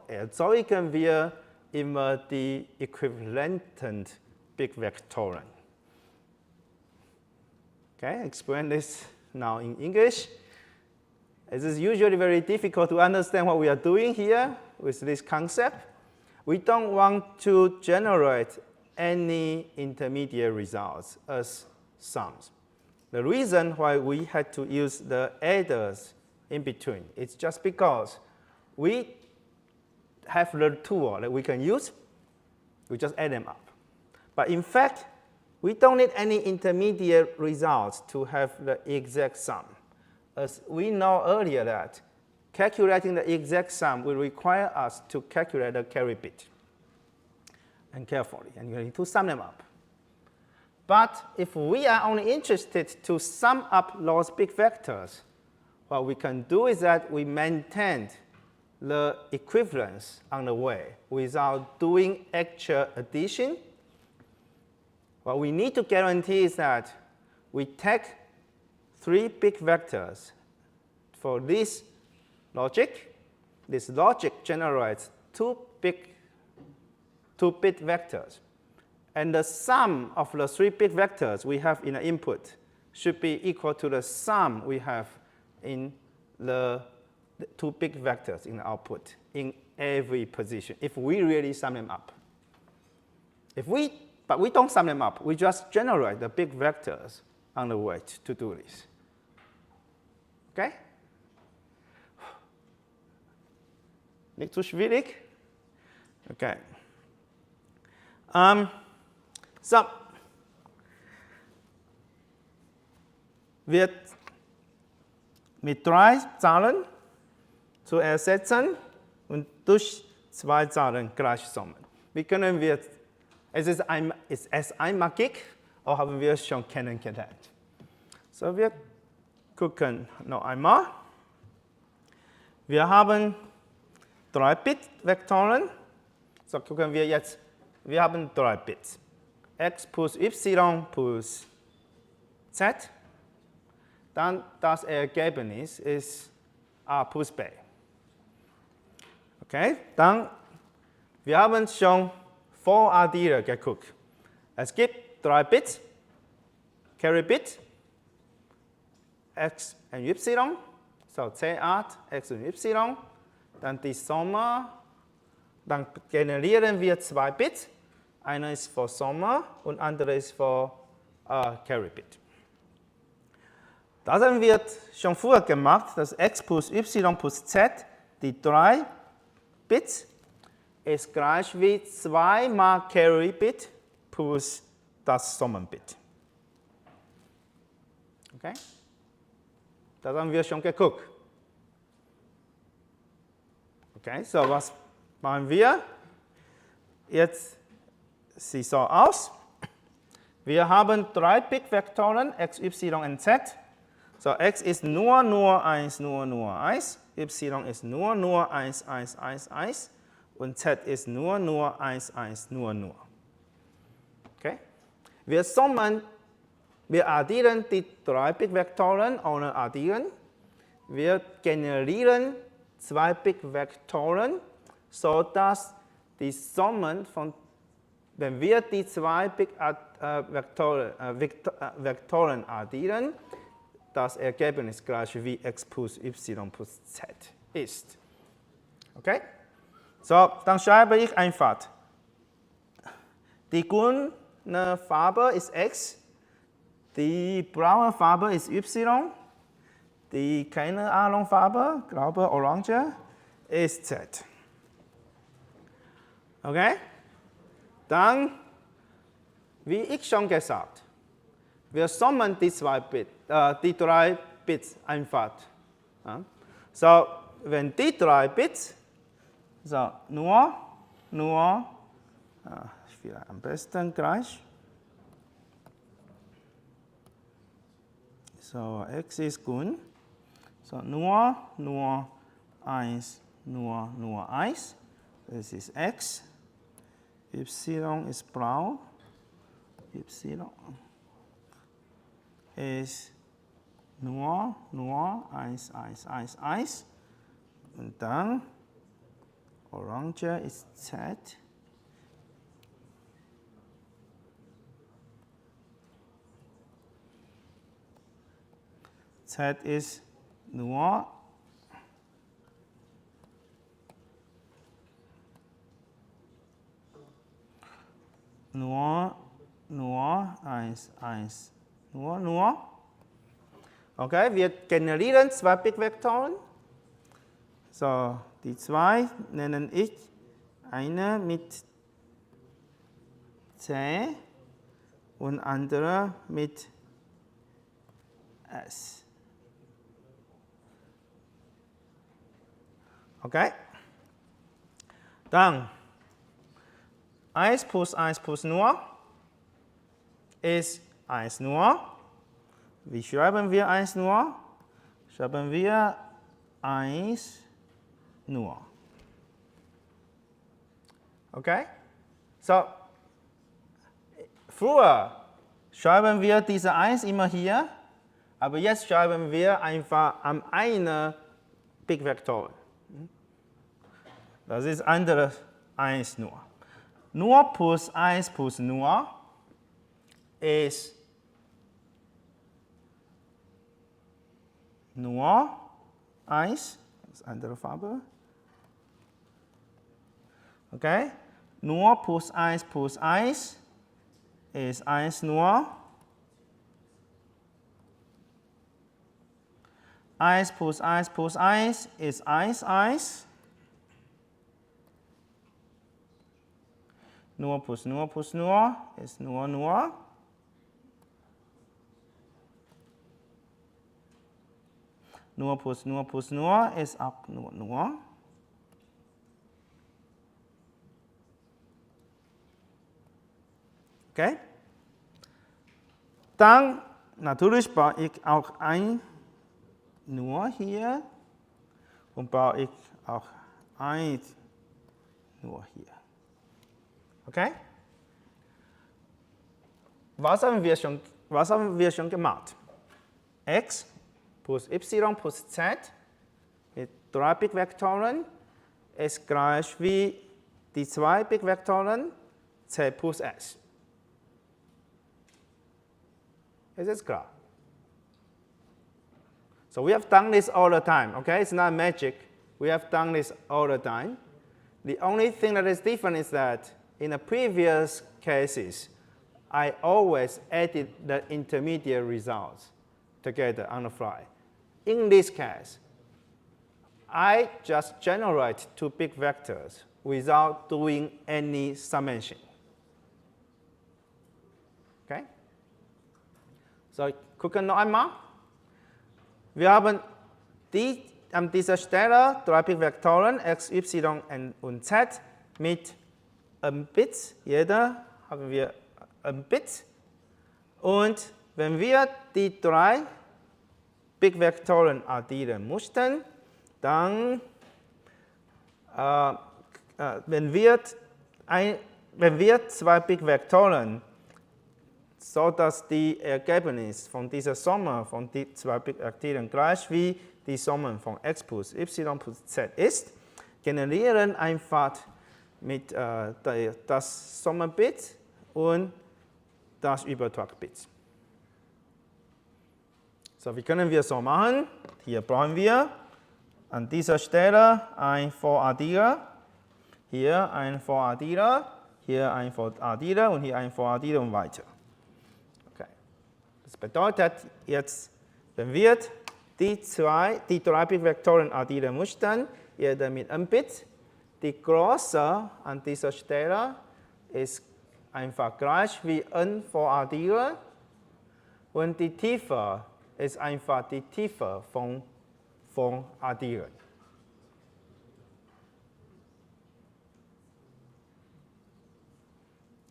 C: erzeugen wir immer die äquivalenten Big Vektoren. Okay, explain this now in English. It is usually very difficult to understand what we are doing here with this concept. We don't want to generate any intermediate results as sums. The reason why we had to use the adders in between is just because we have the tool that we can use. We just add them up. But in fact, we don't need any intermediate results to have the exact sum. As we know earlier that calculating the exact sum will require us to calculate the carry bit. And carefully, and you need to sum them up. But if we are only interested to sum up those big vectors, what we can do is that we maintain the equivalence on the way without doing actual addition, what we need to guarantee is that we take 3 big vectors for this logic. This logic generates 2 bit vectors. And the sum of the 3 bit vectors we have in the input should be equal to the sum we have in the 2 big vectors in the output in every position, if we really sum them up. But we don't sum them up. We just generate the big vectors on the way to do this. Okay? Nicht zu schwierig? Okay. So. Wird mit 3 Zahlen zu ersetzen und durch 2 Zahlen gleich summen. Wie können wir, ist es einmalig oder haben wir es schon kennengelernt? So, wir gucken noch einmal. Wir haben 3 Bit-Vektoren. So, gucken wir jetzt, wir haben 3 Bits. X plus Y plus Z. Dann das Ergebnis ist A plus B. Okay, dann, wir haben schon vor Addieren geguckt. Es gibt 3 Bits, Carry-Bit, X und Y, so C-Art, X und Y, dann die Summe, dann generieren wir 2 Bits, einer ist für Summe und andere ist für Carry-Bit. Das haben wir schon früher gemacht, dass X plus Y plus Z, die 3 Bits, ist gleich wie 2 mal Carry-Bit plus das Summenbit. Okay? Das haben wir schon geguckt. Okay, so was machen wir? Jetzt sieht so aus. Wir haben 3 Bit-Vektoren, x, y und z. So, x ist nur 1, nur 1. Y ist nur 1, 1, 1, 1. Und z ist nur 1, 1, nur. Okay? Wir summen, wir addieren die 3 Bit-Vektoren ohne addieren. Wir generieren 2 Bit-Vektoren, sodass die Summen von, wenn wir die 2 Bit-Vektoren addieren, das Ergebnis gleich wie x plus y plus z ist. Okay? So, dann schreibe ich einfach. Die grüne Farbe ist x, die braune Farbe ist y, die keine Ahnung Farbe, glaube orange, ist z. Okay? Dann, wie ich schon gesagt, wir summen die 3 Bits einfach. Ja? So, wenn die 3 Bits, so, ich will am besten gleich. So, x ist grün. So, nur 1, nur 1. Das ist x. Y ist blau. Y ist nur 1, 1, 1, 1. Und dann orange ist z. Z ist nur 1, 1, nur. Okay, wir generieren 2 Bit-Vektoren. So, die 2 nenne ich eine mit C und andere mit S. Okay? Dann 1 plus nur ist 1 nur. Wie schreiben wir 1 nur? Schreiben wir 1 nur. Okay? So, früher schreiben wir diese 1 immer hier, aber jetzt schreiben wir einfach an eine Big Vektor. Das ist andere 1 nur. Nur plus 1 plus nur ist nur 1, das ist andere Farbe. Okay? Nur plus 1 ist 1 nur. 1 plus 1 plus 1 ist 1, 1. Nur plus nur plus nur ist nur, nur. Nur plus nur plus nur ist auch nur, nur. Okay? Dann natürlich baue ich auch ein nur hier und baue ich auch ein nur hier. Okay? Was haben wir schon gemacht? X plus y plus z mit 3 Big Vektoren ist gleich wie die 2 Big Vektoren z plus s. Is it klar? So we have done this all the time, okay? It's not magic. We have done this all the time. The only thing that is different is that in the previous cases, I always added the intermediate results together on the fly. In this case, I just generate 2 big vectors without doing any summation. Okay? So, gucken noch einmal. Wir haben an dieser Stelle 3 Big Vektoren x, y und z mit einem Bit. Jeder haben wir ein Bit. Und wenn wir die 3 Big Vektoren addieren möchten, dann, wenn wir 2 Big Vektoren, so dass die Ergebnis von dieser Summe von die 2 Big Vektoren gleich wie die Summe von x plus y plus z ist, generieren einfach mit das Summenbit und das Übertragbit. So, wie können wir so machen? Hier brauchen wir an dieser Stelle ein Voraddierer, hier ein Voraddierer, hier ein Voraddierer und hier ein Voraddierer und weiter. Okay. Das bedeutet jetzt, wenn wir die 3 Big Vektoren addieren möchten, jeder mit einem Bit, die Größe an dieser Stelle ist einfach gleich wie n Voraddierer und die Tiefe ist einfach die Tiefe von Addieren.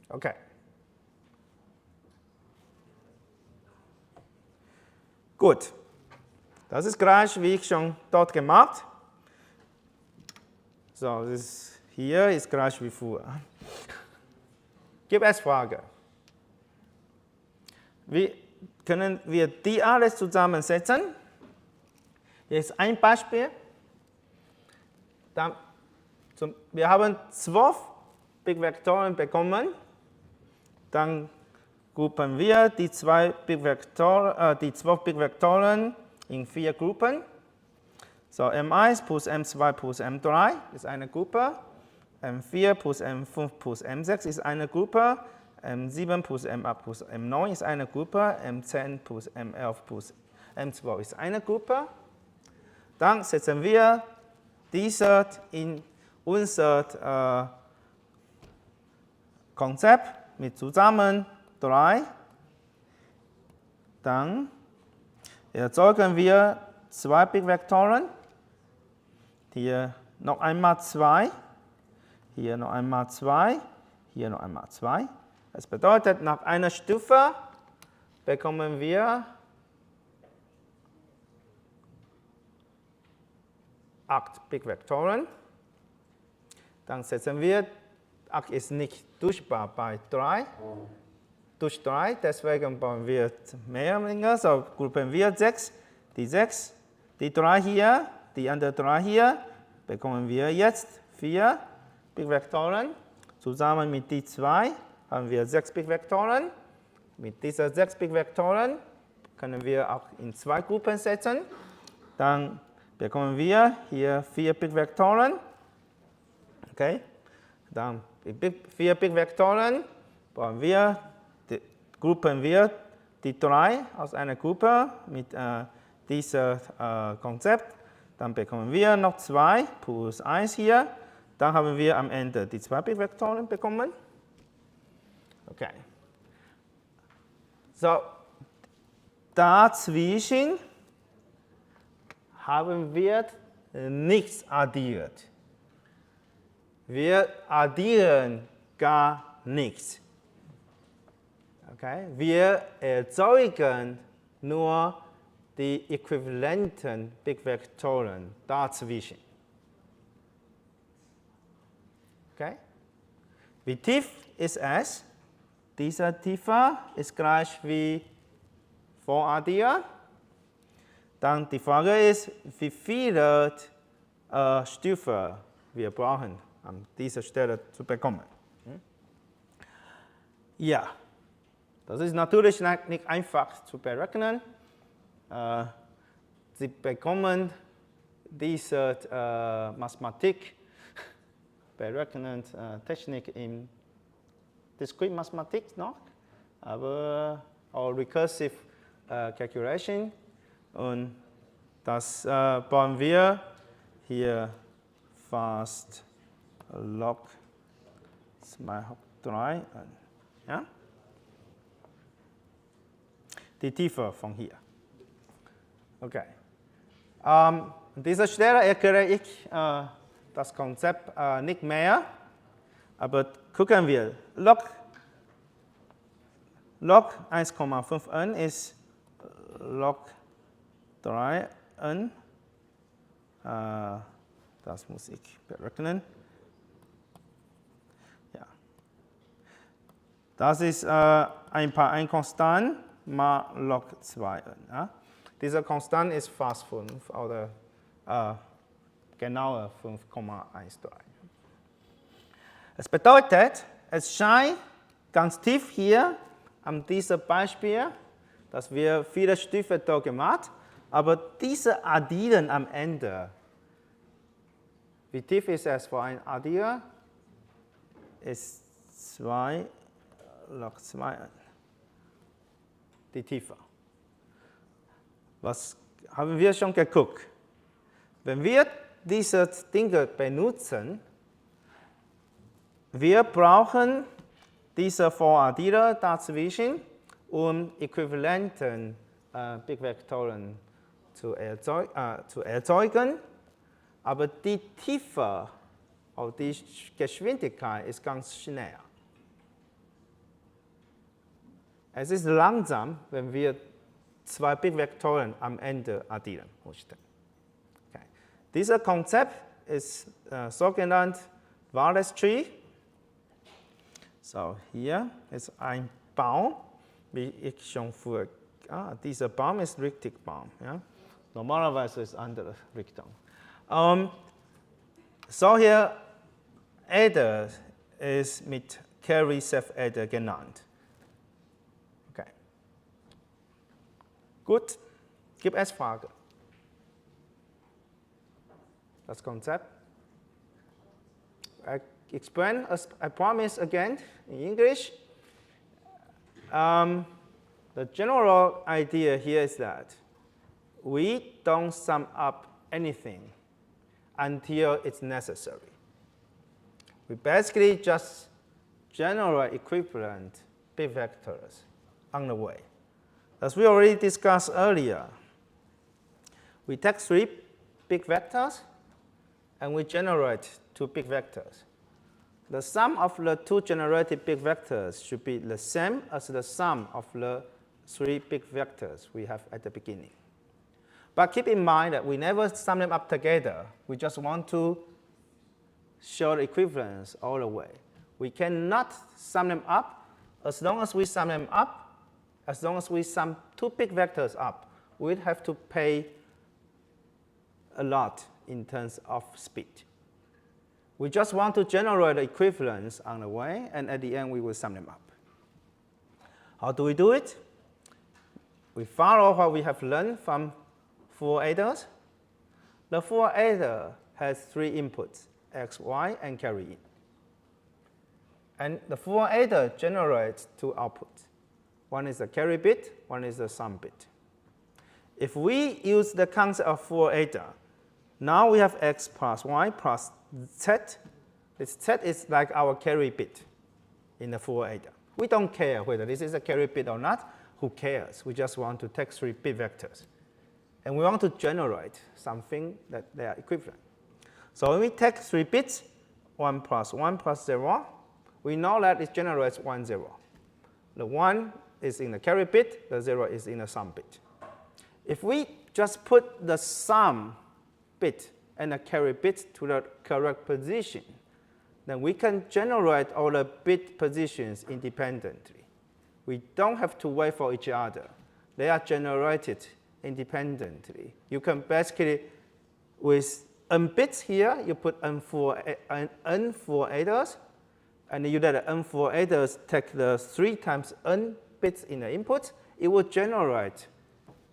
C: Okay. Gut. Das ist gleich, wie ich schon dort gemacht. So, hier ist gleich wie früher. Gibt es Fragen? Wie können wir die alles zusammensetzen? Hier ist ein Beispiel. Wir haben 12 Big Vektoren bekommen. Dann gruppen wir die 12 Big Vektoren in 4 Gruppen. So, M1 plus M2 plus M3 ist eine Gruppe. M4 plus M5 plus M6 ist eine Gruppe. M7 plus M8 plus M9 ist eine Gruppe. M10 plus M11 plus M12 ist eine Gruppe. Dann setzen wir diese in unser Konzept mit zusammen 3. Dann erzeugen wir 2 Big Vektoren. Hier noch einmal 2. Hier noch einmal 2. Hier noch einmal 2. Das bedeutet, nach einer Stufe bekommen wir 8 Big Vektoren. Dann setzen wir 8 ist nicht durchbar bei 3. Durch 3, deswegen bauen wir mehr Dinge. So gruppen wir 6, die 3 hier, die anderen 3 hier, bekommen wir jetzt 4 Bigvektoren. Zusammen mit die 2 haben wir 6 Bigvektoren. Mit diesen 6 Bigvektoren können wir auch in 2 Gruppen setzen. Dann bekommen wir hier 4 Bigvektoren. Okay? Dann 4 Bigvektoren bauen wir, gruppen wir die 3 aus einer Gruppe mit diesem Konzept. Dann bekommen wir noch 2 plus 1 hier. Dann haben wir am Ende die 2 Bigvektoren bekommen. Okay. So, dazwischen haben wir nichts addiert. Wir addieren gar nichts. Okay? Wir erzeugen nur die äquivalenten Bigvektoren dazwischen. Okay? Wie tief ist es? Dieser Tiefe ist gleich wie voraddieren. Dann die Frage ist, wie viele Stufen wir brauchen, an dieser Stelle zu bekommen. Ja, das ist natürlich nicht einfach zu berechnen. Sie bekommen diese Mathematik, berechnend Technik in Discrete Mathematik noch, aber auch Recursive Calculation. Und das bauen wir hier fast log 2 hoch 3 an. Ja? Die Tiefe von hier. Okay. An dieser Stelle erkläre ich das Konzept nicht mehr, aber gucken wir. Log 1,5n ist log 3n. Das muss ich berechnen. Ja. Das ist ein Paar ein Konstant mal log 2n. Ja? Diese Konstant ist fast 5 oder genauer 5,13. Es bedeutet, es scheint ganz tief hier an diesem Beispiel, dass wir viele Stufen da gemacht haben, aber diese Addieren am Ende, wie tief ist es für ein Addieren? Ist 2 log 2 die Tiefe. Was haben wir schon geguckt? Wenn wir diese Dinge benutzen, wir brauchen diese Voraddierer dazwischen, um äquivalenten Bigvektoren zu erzeugen. Aber die Tiefe, auch die Geschwindigkeit ist ganz schnell. Es ist langsam, wenn wir 2 Bigvektoren am Ende addieren möchten. Okay. Dieses Konzept ist sogenannt Wallace Tree. So, hier ist ein Baum, wie ich schon vorher. Dieser Baum ist richtig Baum. Ja? Normalerweise ist andere Richtung. Solche Äder ist mit Carry-Self-Äder genannt. Okay. Gut, gibt es Fragen? Das Konzept? I explain, I promise again in English. The general idea here is that we don't sum up anything until it's necessary. We basically just generate equivalent bigvectors on the way. As we already discussed earlier, we take 3 bigvectors and we generate 2 bigvectors. The sum of the 2 generated bigvectors should be the same as the sum of the 3 bigvectors we have at the beginning. But keep in mind that we never sum them up together. We just want to show the equivalence all the way. We cannot sum them up. As long as we sum them up, as long as we sum two big vectors up, we'd have to pay a lot in terms of speed. We just want to generate the equivalence on the way, and at the end, we will sum them up. How do we do it? We follow what we have learned from full adders. The full adder has three inputs, x, y, and carry in. And the full adder generates two outputs. One is the carry bit, one is the sum bit. If we use the concept of full adder, now we have x plus y plus z. This z is like our carry bit in the full adder. We don't care whether this is a carry bit or not. Who cares? We just want to take three bit vectors. And we want to generate something that they are equivalent. So when we take 3 bits, 1 plus 0, we know that it generates 1, 0. The 1 is in the carry bit, the 0 is in the sum bit. If we just put the sum bit and the carry bit to the correct position, then we can generate all the bit positions independently. We don't have to wait for each other. They are generated independently. You can basically, with n bits here, you put n full adders, and you let the n full adders take the 3 times n bits in the input. It will generate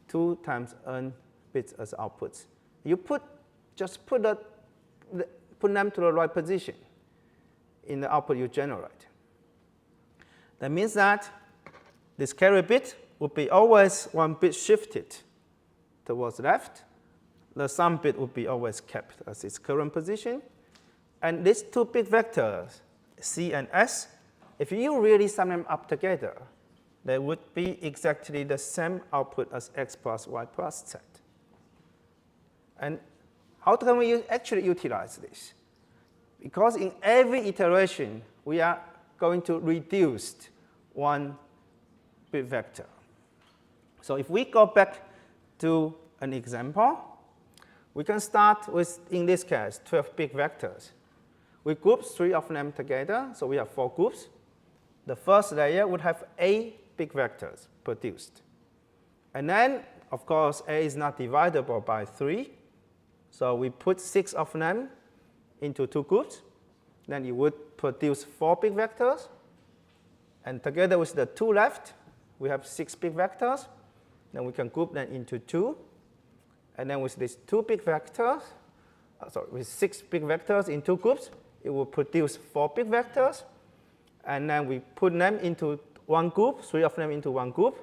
C: 2 times n bits as outputs. You just put them to the right position in the output you generate. That means that this carry bit would be always 1 bit shifted towards left. The sum bit would be always kept as its current position. And these 2 bit vectors, C and S, if you really sum them up together, they would be exactly the same output as x plus y plus z. And how can we actually utilize this? Because in every iteration, we are going to reduce 1 bit vector. So if we go back to an example, we can start with, in this case, 12 big vectors. We group 3 of them together, so we have 4 groups. The first layer would have 8 big vectors produced. And then, of course, A is not divisible by 3, so we put 6 of them into 2 groups. Then it would produce 4 big vectors. And together with the 2 left, we have 6 big vectors. Then we can group them into 2. And then with these 2 big vectors, with 6 big vectors in 2 groups, it will produce 4 big vectors. And then we put them into 1 group, 3 of them into 1 group.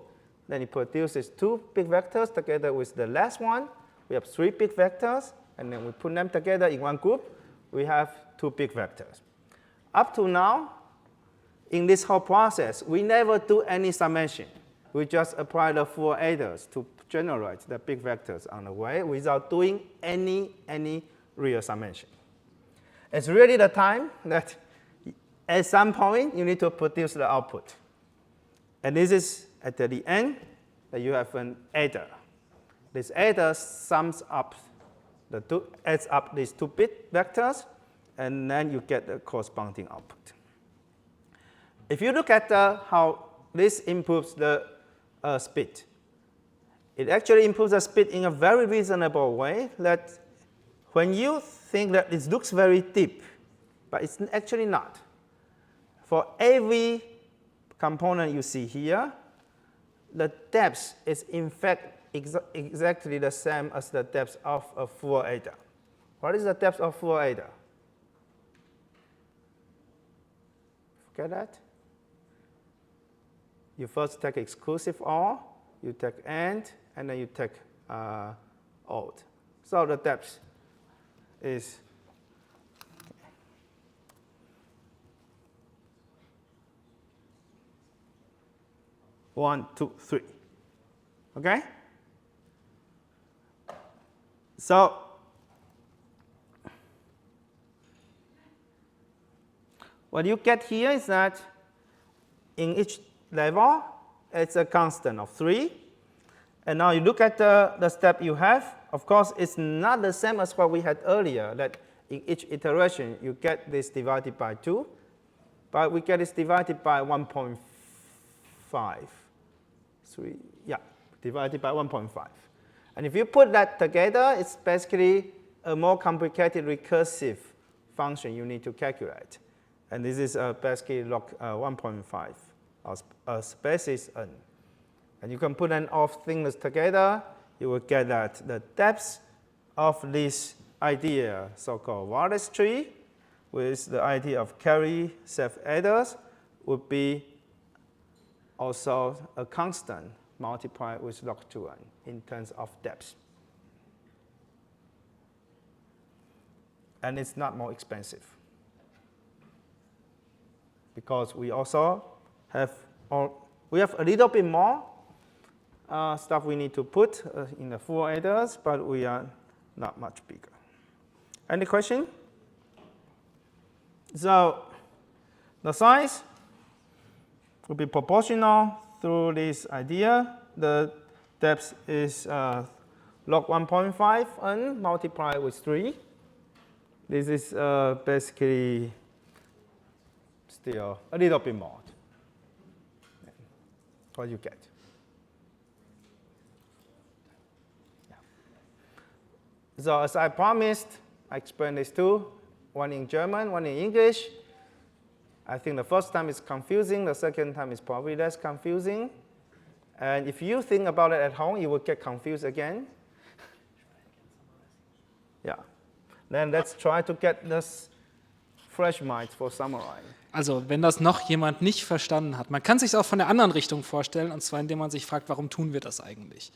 C: Then it produces 2 big vectors together with the last one. We have 3 big vectors. And then we put them together in 1 group. We have 2 big vectors. Up to now, in this whole process, we never do any summation. We just apply the full adders to generate the big vectors on the way without doing any real summation. It's really the time that at some point you need to produce the output. And this is at the end that you have an adder. This adder sums up adds up these 2 bit vectors, and then you get the corresponding output. If you look at how this improves the speed, it actually improves the speed in a very reasonable way that when you think that it looks very deep, but it's actually not. For every component you see here, the depth is in fact exactly the same as the depth of a full adder. What is the depth of full adder? Forget that. You first take exclusive OR, you take AND, and then you take OR. So the depth is one, two, three. Okay? So what you get here is that in each level, it's a constant of 3. And now you look at the step you have. Of course, it's not the same as what we had earlier, that in each iteration, you get this divided by 2. but we get it divided by 1.5. 3, yeah, divided by 1.5. And if you put that together, it's basically a more complicated recursive function you need to calculate. And this is basically log 1.5 as basis n. And you can put an of things together, you will get that the depth of this idea, so-called wireless tree, with the idea of carry self-adders, would be also a constant multiplied with log 2n in terms of depth. And it's not more expensive, because we also have a little bit more stuff we need to put in the full adders, but we are not much bigger. Any question? So the size will be proportional through this idea. The depth is log 1.5 n multiplied with 3. This is basically still a little bit more. What you get. Yeah. So as I promised, I explained this too. One in German, one in English. I think the first time is confusing. The second time is probably less confusing. And if you think about it at home, you will get confused again. Yeah. Then let's try to get this fresh mind for summary.
A: Also, wenn das noch jemand nicht verstanden hat, man kann sich es auch von der anderen Richtung vorstellen, und zwar indem man sich fragt, warum tun wir das eigentlich?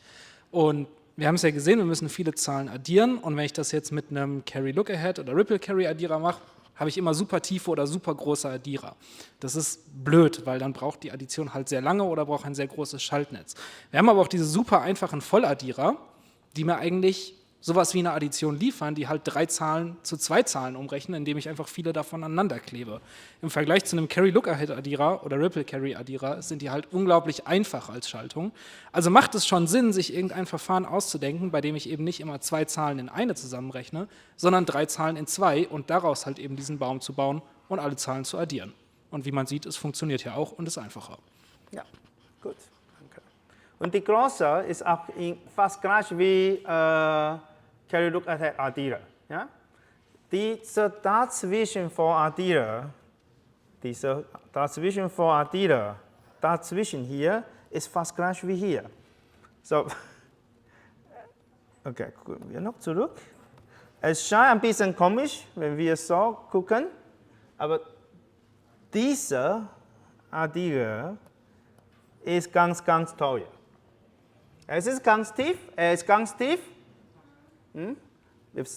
A: Und wir haben es ja gesehen, wir müssen viele Zahlen addieren, und wenn ich das jetzt mit einem Carry-Look-Ahead oder Ripple-Carry-Addierer mache, habe ich immer super tiefe oder super große Addierer. Das ist blöd, weil dann braucht die Addition halt sehr lange oder braucht ein sehr großes Schaltnetz. Wir haben aber auch diese super einfachen Volladdierer, die mir eigentlich sowas wie eine Addition liefern, die halt 3 Zahlen zu 2 Zahlen umrechnen, indem ich einfach viele davon aneinander klebe. Im Vergleich zu einem Carry-Look-Ahead-Addierer oder Ripple-Carry-Addierer sind die halt unglaublich einfach als Schaltung. Also macht es schon Sinn, sich irgendein Verfahren auszudenken, bei dem ich eben nicht immer 2 Zahlen in eine zusammenrechne, sondern 3 Zahlen in 2 und daraus halt eben diesen Baum zu bauen und alle Zahlen zu addieren. Und wie man sieht, es funktioniert ja auch und ist einfacher.
C: Ja, gut. Danke. Und die Größe ist auch fast gleich wie Carry-Look-Ahead-Addierer. Ja? Diese dazwischen vor Addierer, dazwischen hier, ist fast gleich wie hier. So, okay, gucken wir noch zurück. Es scheint ein bisschen komisch, wenn wir so gucken, aber dieser Addierer ist ganz, ganz teuer. Es ist ganz tief,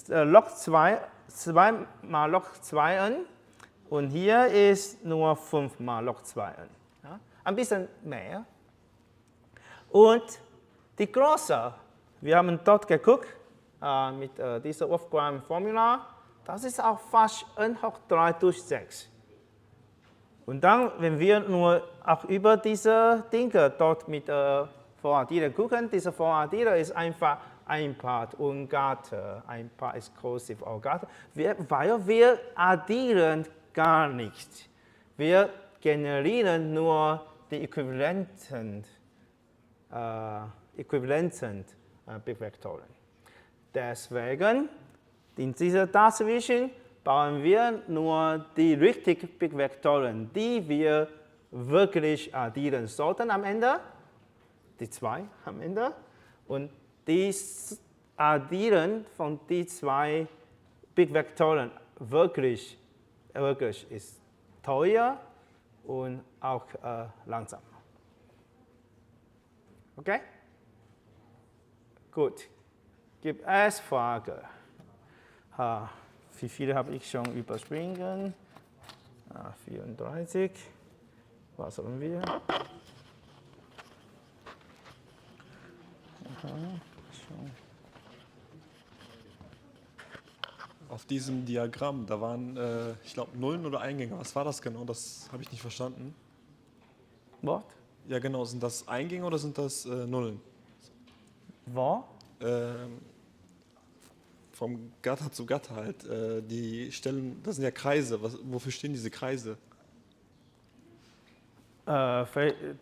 C: Log 2 mal Log 2n und hier ist nur 5 mal Log 2n. Ja? Ein bisschen mehr. Und die Größe, wir haben dort geguckt mit dieser Wolfgram-Formula, das ist auch fast n hoch 3 durch 6. Und dann, wenn wir nur auch über diese Dinge dort mit Voraddierer gucken, dieser Voraddierer ist einfach ein Part Ungatter, ein Part Exclusive Gatter, weil wir addieren gar nicht. Wir generieren nur die äquivalenten Bigvektoren. Deswegen, in dieser dazwischen bauen wir nur die richtigen Bigvektoren, die wir wirklich addieren sollten am Ende, die 2 am Ende, und das Addieren von die 2 Bigvektoren wirklich ist teuer und auch langsam. Okay? Gut. Gibt es Fragen? Wie viele habe ich schon überspringen? 34. Was haben wir?
B: Auf diesem Diagramm, da waren, ich glaube, Nullen oder Eingänge. Was war das genau? Das habe ich nicht verstanden.
C: Was?
B: Ja, genau. Sind das Eingänge oder sind das Nullen?
C: Wo?
B: Vom Gatter zu Gatter halt. Die Stellen, das sind ja Kreise. Wofür stehen diese Kreise?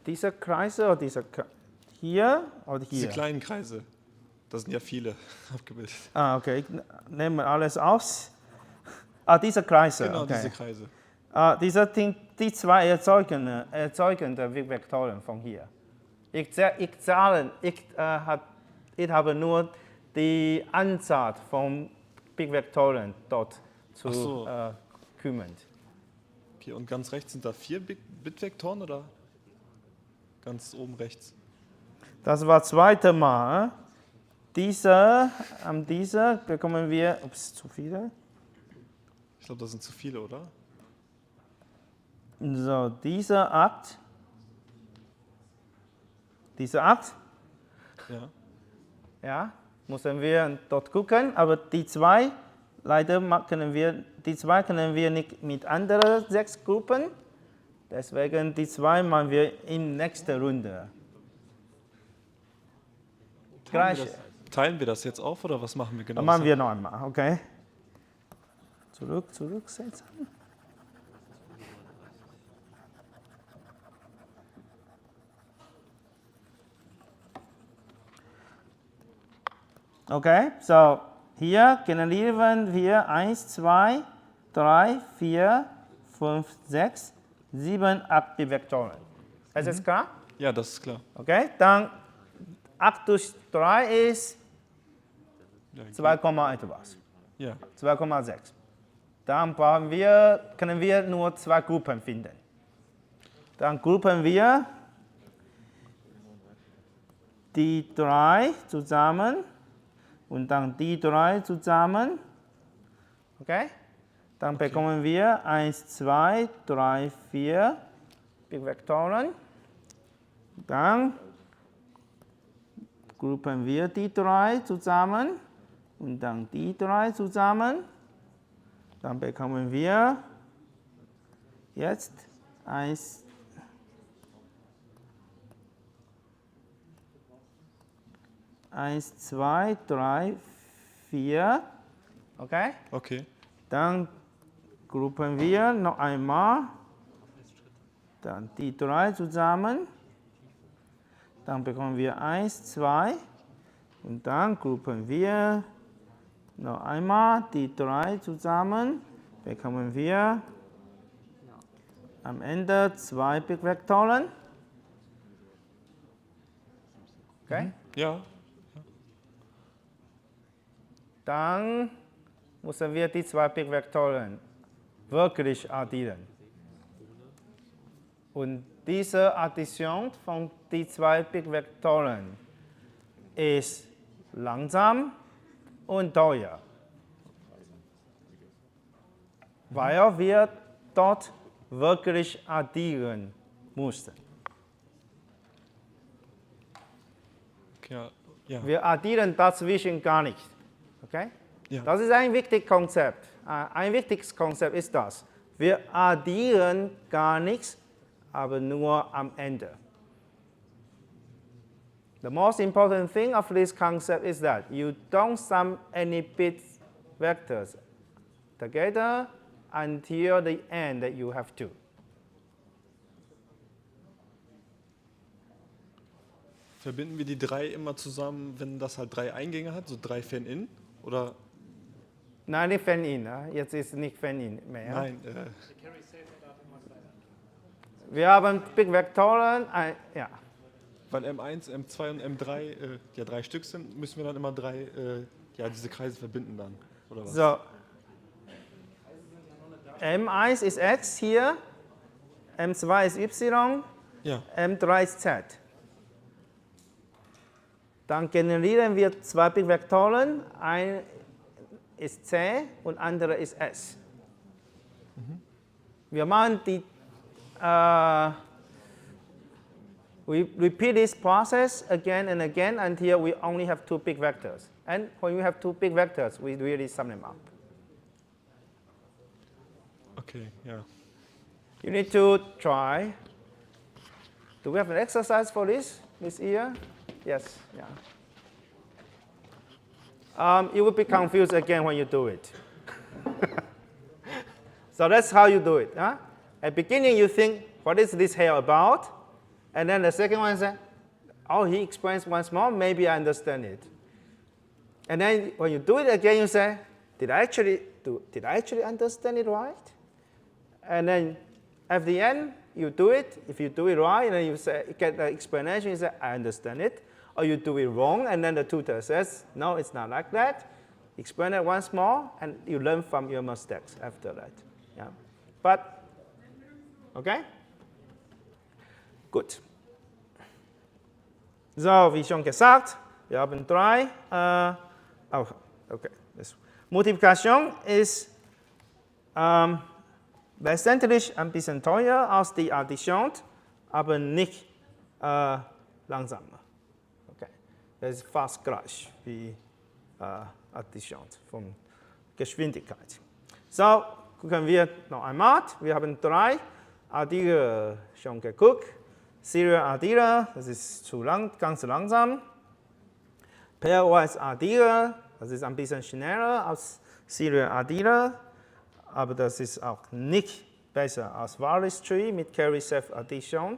C: Dieser Kreise oder hier oder
B: Diese
C: hier?
B: kleinen Kreise, da sind ja viele abgebildet.
C: Ah, okay, ich nehme alles aus. Ah, diese Kreise,
B: Genau,
C: okay.
B: diese Kreise.
C: Die zwei erzeugen die Vektoren von hier. Ich habe nur die Anzahl von Big-Vektoren dort zu
B: Ach so.
C: kümmern.
B: Okay, und ganz rechts sind da 4 Bitvektoren oder ganz oben rechts?
C: Das war das zweite Mal. Diese bekommen wir, ups, zu viele.
B: Ich glaube, das sind zu viele, oder?
C: So, dieser Akt,
B: Ja.
C: ja, müssen wir dort gucken, aber die zwei, leider können wir nicht mit anderen 6 Gruppen, deswegen die zwei machen wir in nächster Runde.
B: Teilen wir das jetzt auf oder was machen wir genau?
C: Dann machen wir noch einmal, okay? Zurücksetzen. Okay, so hier generieren wir 1, 2, 3, 4, 5, 6, 7, 8 Vektoren. Ist das klar?
B: Ja, das ist klar.
C: Okay, dann 8 durch 3 ist
B: Ja,
C: 2, etwas.
B: ja.
C: 2,6. Dann können wir nur 2 Gruppen finden. Dann gruppen wir die 3 zusammen und dann die 3 zusammen. Okay? Dann bekommen wir 1, 2, 3, 4 Big-Vektoren. Dann gruppen wir die 3 zusammen und dann die 3 zusammen. Dann bekommen wir jetzt 1, 2, 3, 4. Okay?
B: Okay.
C: Dann gruppen wir noch einmal. Dann die 3 zusammen. Dann bekommen wir 1, 2. Und dann gruppen wir noch einmal die 3 zusammen. Bekommen wir am Ende 2 Big-Vektoren. Okay?
B: Ja.
C: Dann müssen wir die 2 Big-Vektoren wirklich addieren. Und diese Addition von die 2 Big-Vektoren ist langsam und teuer, weil wir dort wirklich addieren mussten.
B: Okay, ja.
C: Wir addieren dazwischen gar nicht. Okay?
B: Ja.
C: Das ist ein wichtiges Konzept. Ein wichtiges Konzept ist das. Wir addieren gar nichts, aber nur am Ende. The most important thing of this concept is that you don't sum any bit vectors together until the end that you have to.
B: Verbinden wir die 3 immer zusammen, wenn das halt 3 Eingänge hat, so 3 Fan-In? Oder?
C: Nein, nicht Fan-In. Jetzt ist es nicht Fan-In mehr.
B: Nein.
C: Wir haben Big-Vektoren. Ja.
B: Weil M1, M2 und M3 ja 3 Stück sind, müssen wir dann immer 3 diese Kreise verbinden dann, oder was?
C: So. M1 ist X hier, M2 ist Y,
B: Ja.
C: M3 ist Z. Dann generieren wir 2 Big-Vektoren, ein ist C und andere ist S. Wir machen die we repeat this process again and again until we only have 2 big vectors. And when we have 2 big vectors, we really sum them up.
B: Okay, ja.
C: You need to try. Do we have an exercise for this year? Yes, yeah. You will be confused again when you do it. So that's how you do it. Huh? At the beginning, you think what is this here about? And then the second one said, oh, he explains once more, maybe I understand it. And then when you do it again, you say, did I actually understand it right? And then at the end, you do it. If you do it right, and then you say, you get the explanation, you say, I understand it. Or you do it wrong, and then the tutor says, no, it's not like that. Explain it once more, and you learn from your mistakes after that. Yeah. But, okay? Gut. So, wie schon gesagt, wir haben drei. Okay. Multiplikation ist letztendlich ein bisschen teuer als die Addition, aber nicht langsamer. Okay. Das ist fast gleich wie Addition von Geschwindigkeit. So, gucken wir noch einmal. Wir haben drei Addierer schon geguckt. Serial Addierer, das ist ganz langsam. Pairwise Addierer, das ist ein bisschen schneller als Serial Addierer, aber das ist auch nicht besser als Wallis Tree mit Carry Self Addition.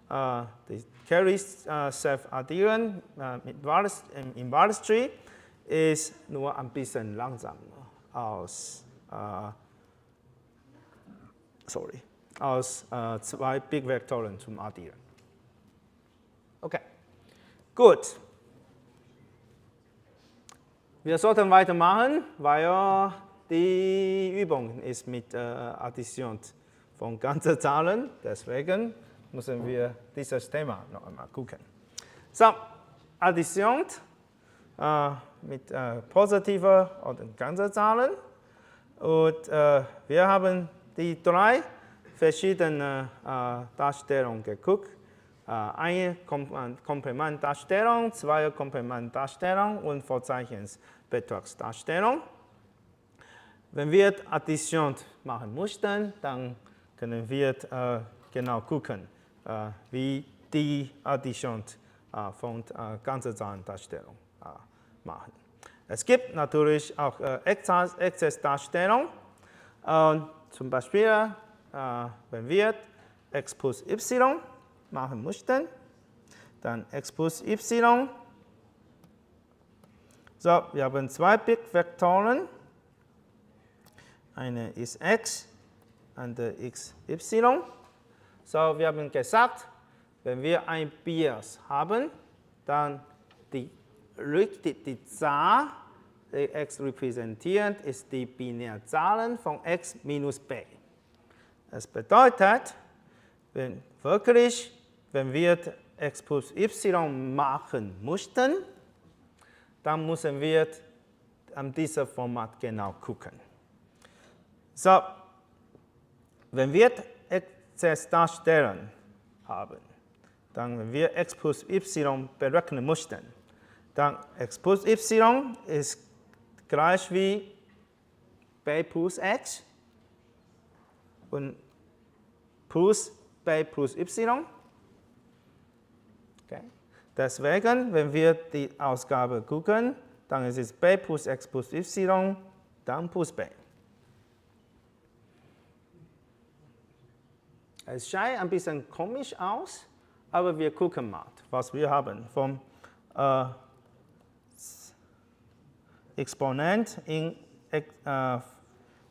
C: Die Carry Self Addieren im Wallis Tree ist nur ein bisschen langsamer als zwei Big Vektoren zum Addieren. Okay, gut. Wir sollten weitermachen, weil die Übung ist mit Addition von ganzen Zahlen. Deswegen müssen wir dieses Thema noch einmal gucken. So, Addition mit positiven oder ganzen Zahlen. Und wir haben die drei verschiedene Darstellungen geguckt. Eine Komplementdarstellung, zwei Komplementdarstellung und Verzeichnisbetragsdarstellung. Wenn wir Addition machen möchten, dann können wir genau gucken, wie die Addition von ganzen Zahlendarstellung machen. Es gibt natürlich auch Exzessdarstellung. Zum Beispiel, wenn wir x plus y machen möchten, dann x plus y. So, wir haben zwei Big Vektoren. Eine ist x, andere ist y. So, wir haben gesagt, wenn wir ein Bias haben, dann die Zahl, die x repräsentiert, ist die Binärzahlen von x minus b. Das bedeutet, wenn wir x plus y machen möchten, dann müssen wir an diesem Format genau gucken. So, wenn wir Exzessdarstellung haben, dann wenn wir x plus y berechnen möchten, dann x plus y ist gleich wie b plus x und plus b plus y. Okay. Deswegen, wenn wir die Ausgabe gucken, dann ist es b plus x plus y, dann plus b. Es scheint ein bisschen komisch aus, aber wir gucken mal, was wir haben vom Exponent in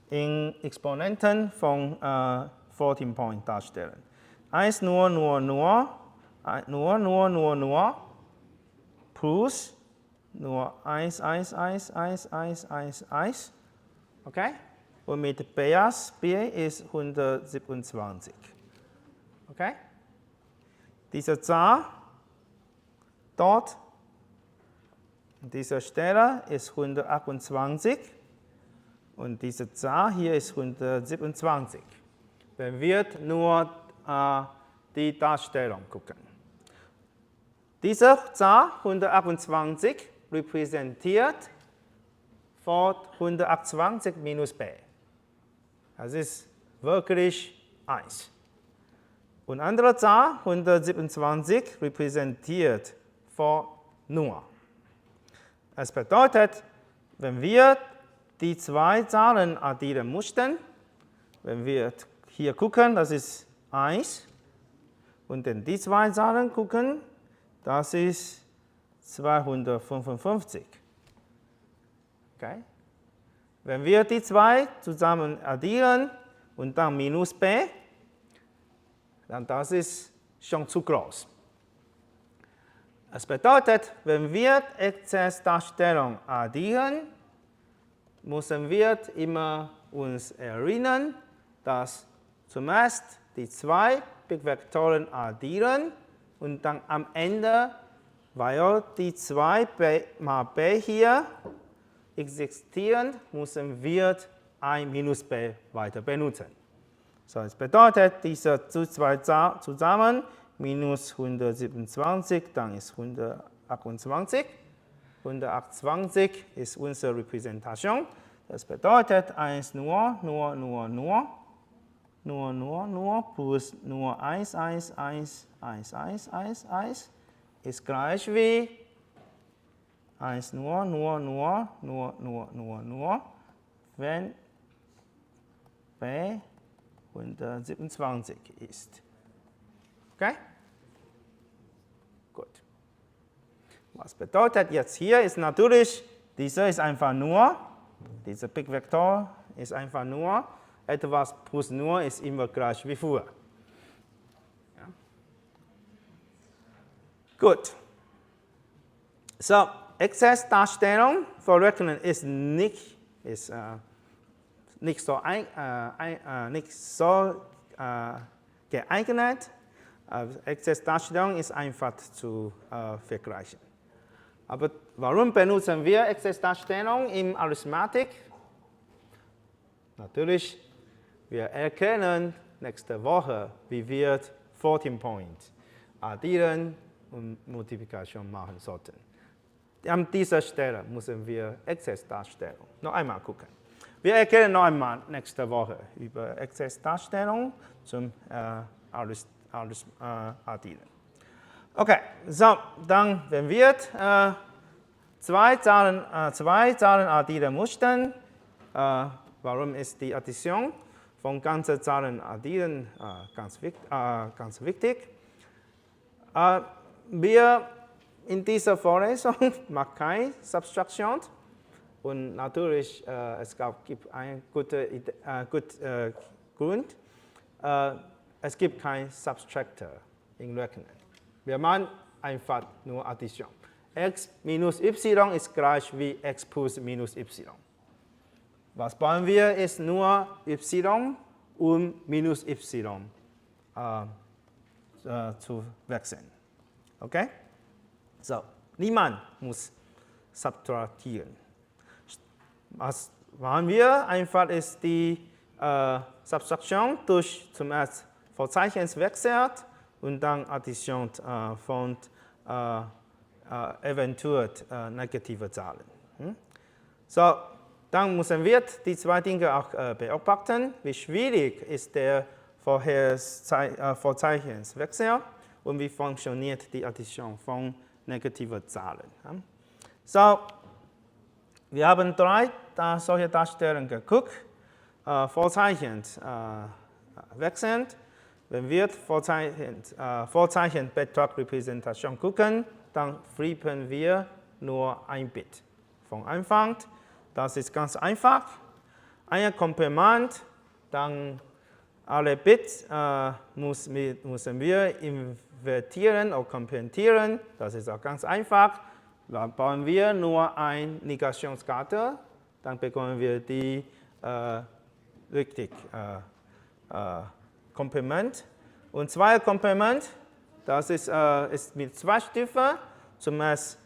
C: Exponenten von 14 Point darstellen. 1 nur plus nur 1, 1, 1, 1, 1, 1, 1. Okay? Und mit Bias, B ist 127. Okay? Diese Zahl dort, an dieser Stelle ist 128 und diese Zahl hier ist 127. Wenn wir nur die Darstellung gucken. Diese Zahl 128 repräsentiert von 128 minus b. Das ist wirklich 1. Und andere Zahl 127 repräsentiert von nur. Das bedeutet, wenn wir die zwei Zahlen addieren möchten, wenn wir hier gucken, das ist 1 und dann die zwei Zahlen gucken, das ist 255. Okay? Wenn wir die zwei zusammen addieren und dann minus b, dann das ist schon zu groß. Das bedeutet, wenn wir Exzessdarstellung addieren, müssen wir immer uns erinnern, dass zuerst die zwei Big-Vektoren addieren und dann am Ende, weil die 2 mal b hier existieren, müssen wir ein minus b weiter benutzen. So, das bedeutet, diese zwei zusammen minus 127, dann ist 128. 128 ist unsere Repräsentation. Das bedeutet 1 nur plus nur 1, 1, 1, 1, 1, 1, 1 ist gleich wie 1 nur, wenn b 127 ist. Okay? Gut. Was bedeutet jetzt hier ist natürlich, dieser ist einfach nur, dieser Big Vektor ist einfach nur, etwas plus nur ist immer gleich wie früher. Ja. Gut. So, Exzessdarstellung für Rechnen ist nicht so geeignet. Exzessdarstellung ist einfach zu vergleichen. Aber warum benutzen wir Exzessdarstellung in Arithmetik? Natürlich, wir erkennen nächste Woche, wie wir 14 Point addieren und Multiplikation machen sollten. An dieser Stelle müssen wir Exzessdarstellung noch einmal gucken. Wir erkennen noch einmal nächste Woche über Exzessdarstellung zum addieren. Okay, so, dann, wenn wir zwei Zahlen addieren möchten, warum ist die Addition von ganzen Zahlen addieren ganz wichtig? Wir in dieser Vorlesung machen keine Subtraktion und natürlich es gibt einen guten Grund. Es gibt keinen Subtractor in Rechnen. Wir machen einfach nur Addition. X minus y ist gleich wie x plus minus y. Was brauchen wir, ist nur y und minus y zu wechseln. Okay? So, niemand muss subtrahieren. Was machen wir? Einfach ist die Subtraktion durch zuerst Verzeichnis wechselt und dann Addition von eventuell negative Zahlen. So, dann müssen wir die zwei Dinge auch beobachten. Wie schwierig ist der Verzeichniswechsel und wie funktioniert die Addition von negativen Zahlen. So, wir haben drei solche Darstellungen geguckt. Verzeichnis wechselnd. Wenn wir Verzeichnisbetragrepräsentation gucken, dann flippen wir nur ein Bit von Anfang. Das ist ganz einfach. Ein Komplement, dann alle Bits müssen wir invertieren oder komplementieren. Das ist auch ganz einfach. Dann bauen wir nur eine Negationskarte, dann bekommen wir die richtig Komplement. Und zwei Komplement, das ist mit zwei Stufen. Zuerst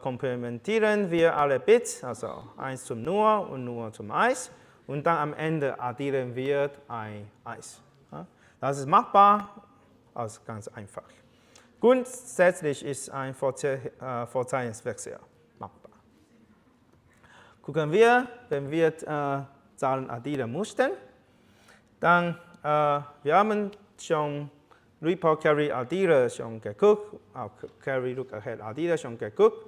C: komplementieren wir alle Bits, also 1 zum Nur und Nur zum 1. Und dann am Ende addieren wir ein 1. Das ist machbar, also ganz einfach. Grundsätzlich ist ein Verzeichniswechsel machbar. Gucken wir, wenn wir Zahlen addieren möchten, dann wir haben schon Report Carry Addierer schon geguckt, auch Carry Look Ahead Addierer schon geguckt.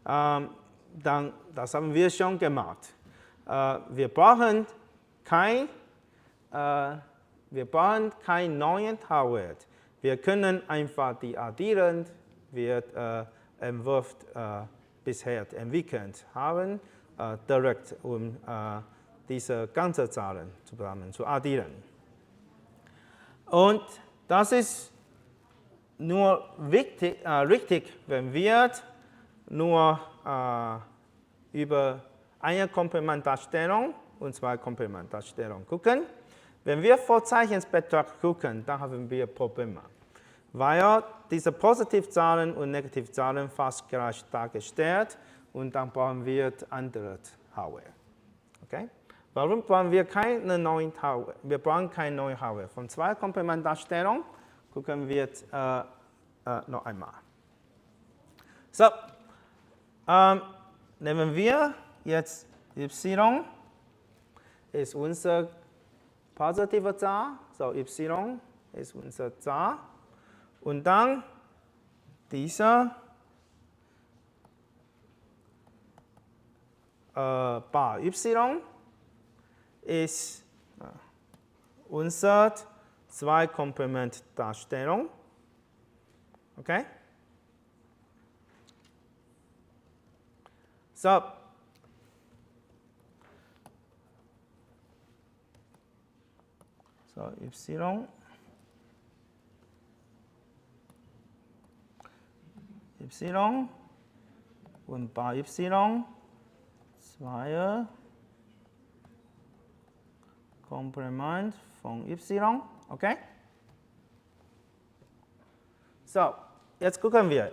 C: Dann, das haben wir schon gemacht. Wir brauchen kein neuen Hardware. Wir können einfach die addieren, wird Entwurf bisher entwickelt haben, direkt um diese ganzen Zahlen zusammen zu addieren. Und das ist nur richtig, wenn wir nur über eine Komplementdarstellung und zwei Komplementdarstellungen gucken. Wenn wir Vorzeichenbetrag gucken, dann haben wir Probleme, weil diese Positivzahlen und Negativzahlen fast gleich dargestellt und dann brauchen wir andere Hardware. Okay? Warum brauchen wir keine neue Hardware? Wir brauchen keine neue Hardware. Von zwei Komplementdarstellungen gucken wir noch einmal. So, nehmen wir jetzt y ist unsere positive Zahl, so y ist unsere Zahl. Und dann dieser Bar y ist unsere Zwei-Komplementdarstellung. Okay? So. So, y. Y und bei y 2 Komplement von y. Okay? So, jetzt gucken wir.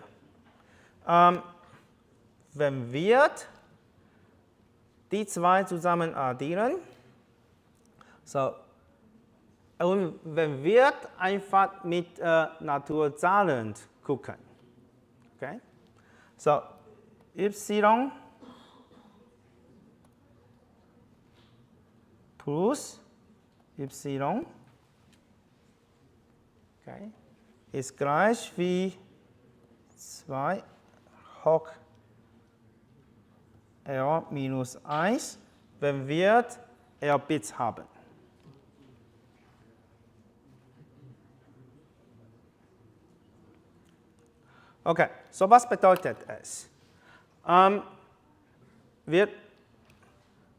C: Wenn wir die zwei zusammen addieren, so, und wenn wir einfach mit Naturzahlen gucken, okay? So, y plus y, okay, ist gleich wie 2 hoch r minus 1, wenn wir r Bits haben. Okay, so was bedeutet es? Wir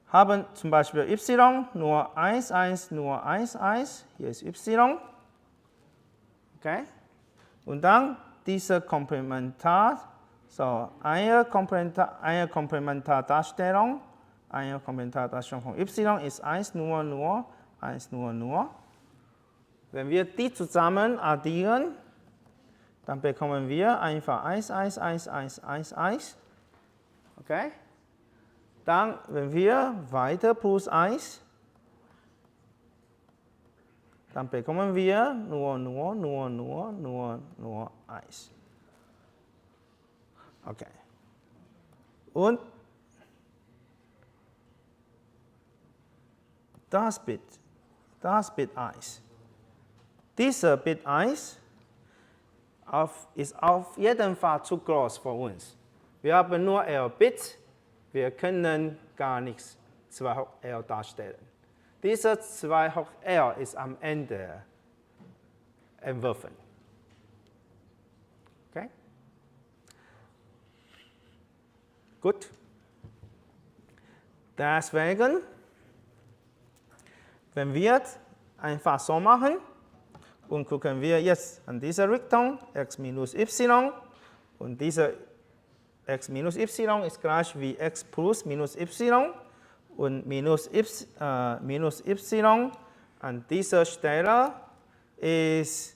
C: haben zum Beispiel y nur 1, 1, nur 1, 1. Hier ist y. Okay? Und dann diese Komplementar, so eine Komplementardarstellung von y ist 1, nur, 1, nur. Wenn wir die zusammen addieren, dann bekommen wir einfach 1, 1, 1, 1, 1, 1. Okay? Dann, wenn wir weiter plus 1, dann bekommen wir nur 1. Okay. Und das Bit 1. Dieser Bit 1 ist auf jeden Fall zu groß für uns. Wir haben nur R Bits, wir können gar nichts 2 hoch R darstellen. Dieser 2 hoch R ist am Ende entworfen. Okay? Gut. Deswegen, wenn wir einfach so machen, und gucken wir jetzt an diese Richtung, x minus y, und diese x minus y ist gleich wie x plus minus y, und minus y an dieser Stelle ist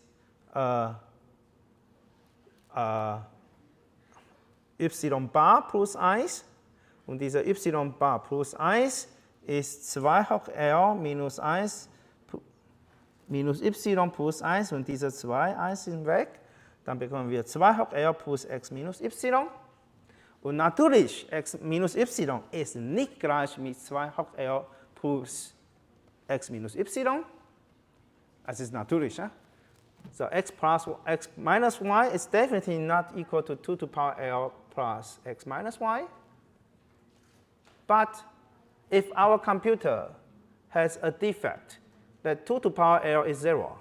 C: y bar plus 1, und dieser y bar plus 1 ist 2 hoch r minus 1 minus y plus 1 und diese 2, 1 sind weg. Dann bekommen wir 2 hoch r plus x minus y. Und natürlich, x minus y ist nicht gleich mit 2 hoch r plus x minus y. Das ist natürlich. So x minus y is definitely not equal to 2 to the power r plus x minus y. But if our computer has a defect that 2 to the power r is 0,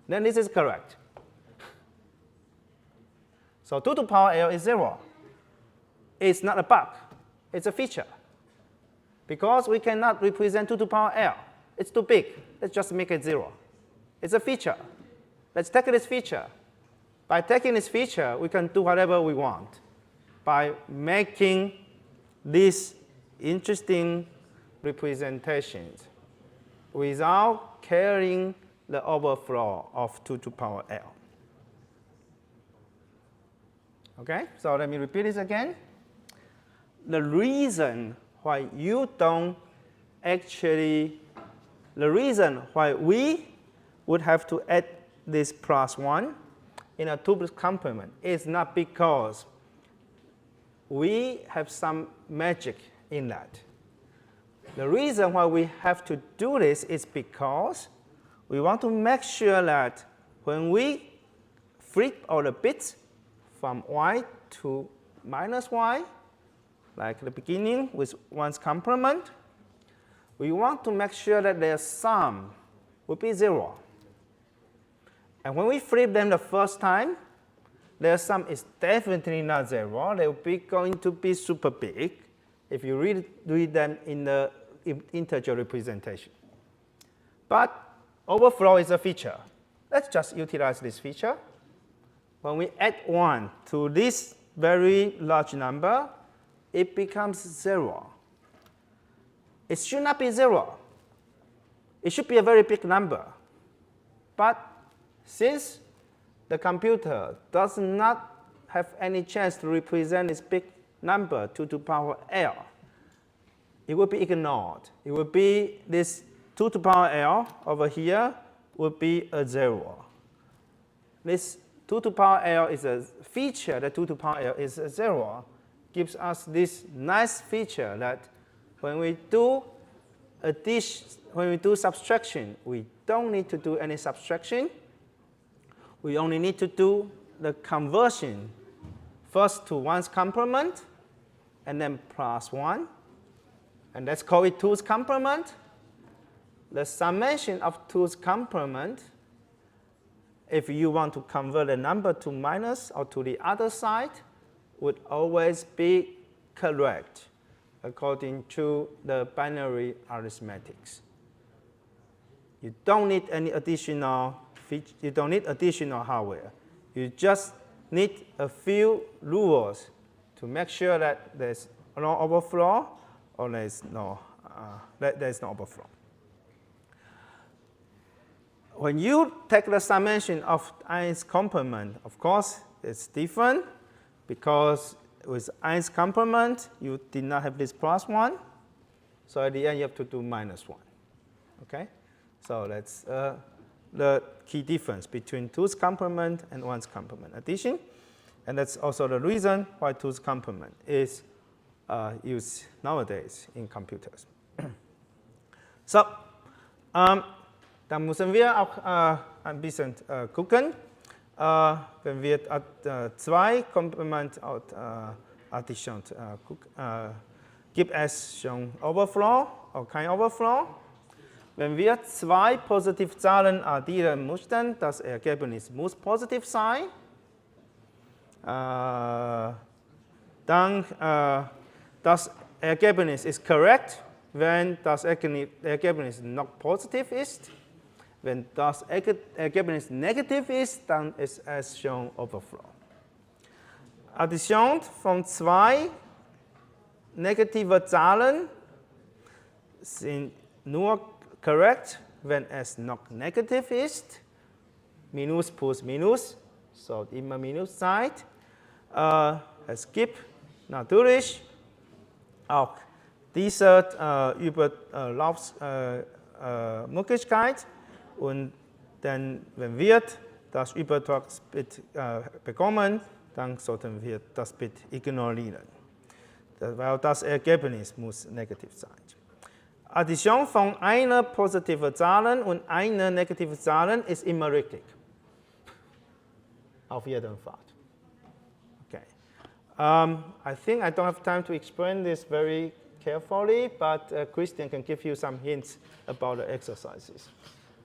C: then this is correct. So 2 to the power L is 0. It's not a bug. It's a feature. Because we cannot represent 2 to the power L. It's too big. Let's just make it 0. It's a feature. Let's take this feature. By taking this feature, we can do whatever we want by making these interesting representations without carrying the overflow of 2 to the power L. Okay, so let me repeat this again. The reason why you don't actually, the reason why we would have to add this +1 in a 2 complement is not because we have some magic in that. The reason why we have to do this is because we want to make sure that when we flip all the bits from y to -y, like the beginning with 1's complement, we want to make sure that their sum will be 0. And when we flip them the first time, their sum is definitely not 0. They will be going to be super big if you read them in the integer representation. But overflow is a feature. Let's just utilize this feature. When we add 1 to this very large number, it becomes 0. It should not be 0. It should be a very big number. But since the computer does not have any chance to represent this big number 2 to the power L, it will be ignored. It will be this 2 to the power L over here will be a 0. This 2 to the power L is a feature that 2 to the power L is a 0. Gives us this nice feature that when we do subtraction, we don't need to do any subtraction. We only need to do the conversion first to 1's complement and then +1. And let's call it 2's complement. The summation of 2's complement, if you want to convert a number to minus or to the other side, would always be correct according to the binary arithmetics. You don't need any additional you don't need additional hardware. You just need a few rules to make sure that there's no overflow or there's no overflow. When you take the summation of i's complement, of course, it's different because with i's complement, you did not have this +1. So at the end, you have to do -1. Okay? So that's the key difference between 2's complement and 1's complement addition. And that's also the reason why 2's complement is used nowadays in computers. So, dann müssen wir auch ein bisschen gucken, wenn wir 2 Komplement Addition gibt es schon Overflow oder kein Overflow. Wenn wir 2 Positivzahlen addieren möchten, das Ergebnis muss positiv sein. Dann das Ergebnis ist korrekt, wenn das Ergebnis noch positiv ist. Wenn das Ergebnis negativ ist, dann ist es schon Overflow. Addition von 2 negativen Zahlen sind nur korrekt, wenn es noch negativ ist. Minus plus Minus, so immer Minus sein. Es gibt natürlich auch diese Überlaufsmöglichkeit. Und dann, wenn wir das Übertragsbit bekommen, dann sollten wir das Bit ignorieren. Weil das Ergebnis muss negativ sein. Addition von einer positiven Zahl und einer negativen Zahl ist immer richtig. Auf jeden Fall. Okay. I think I don't have time to explain this very carefully, but Christian can give you some hints about the exercises.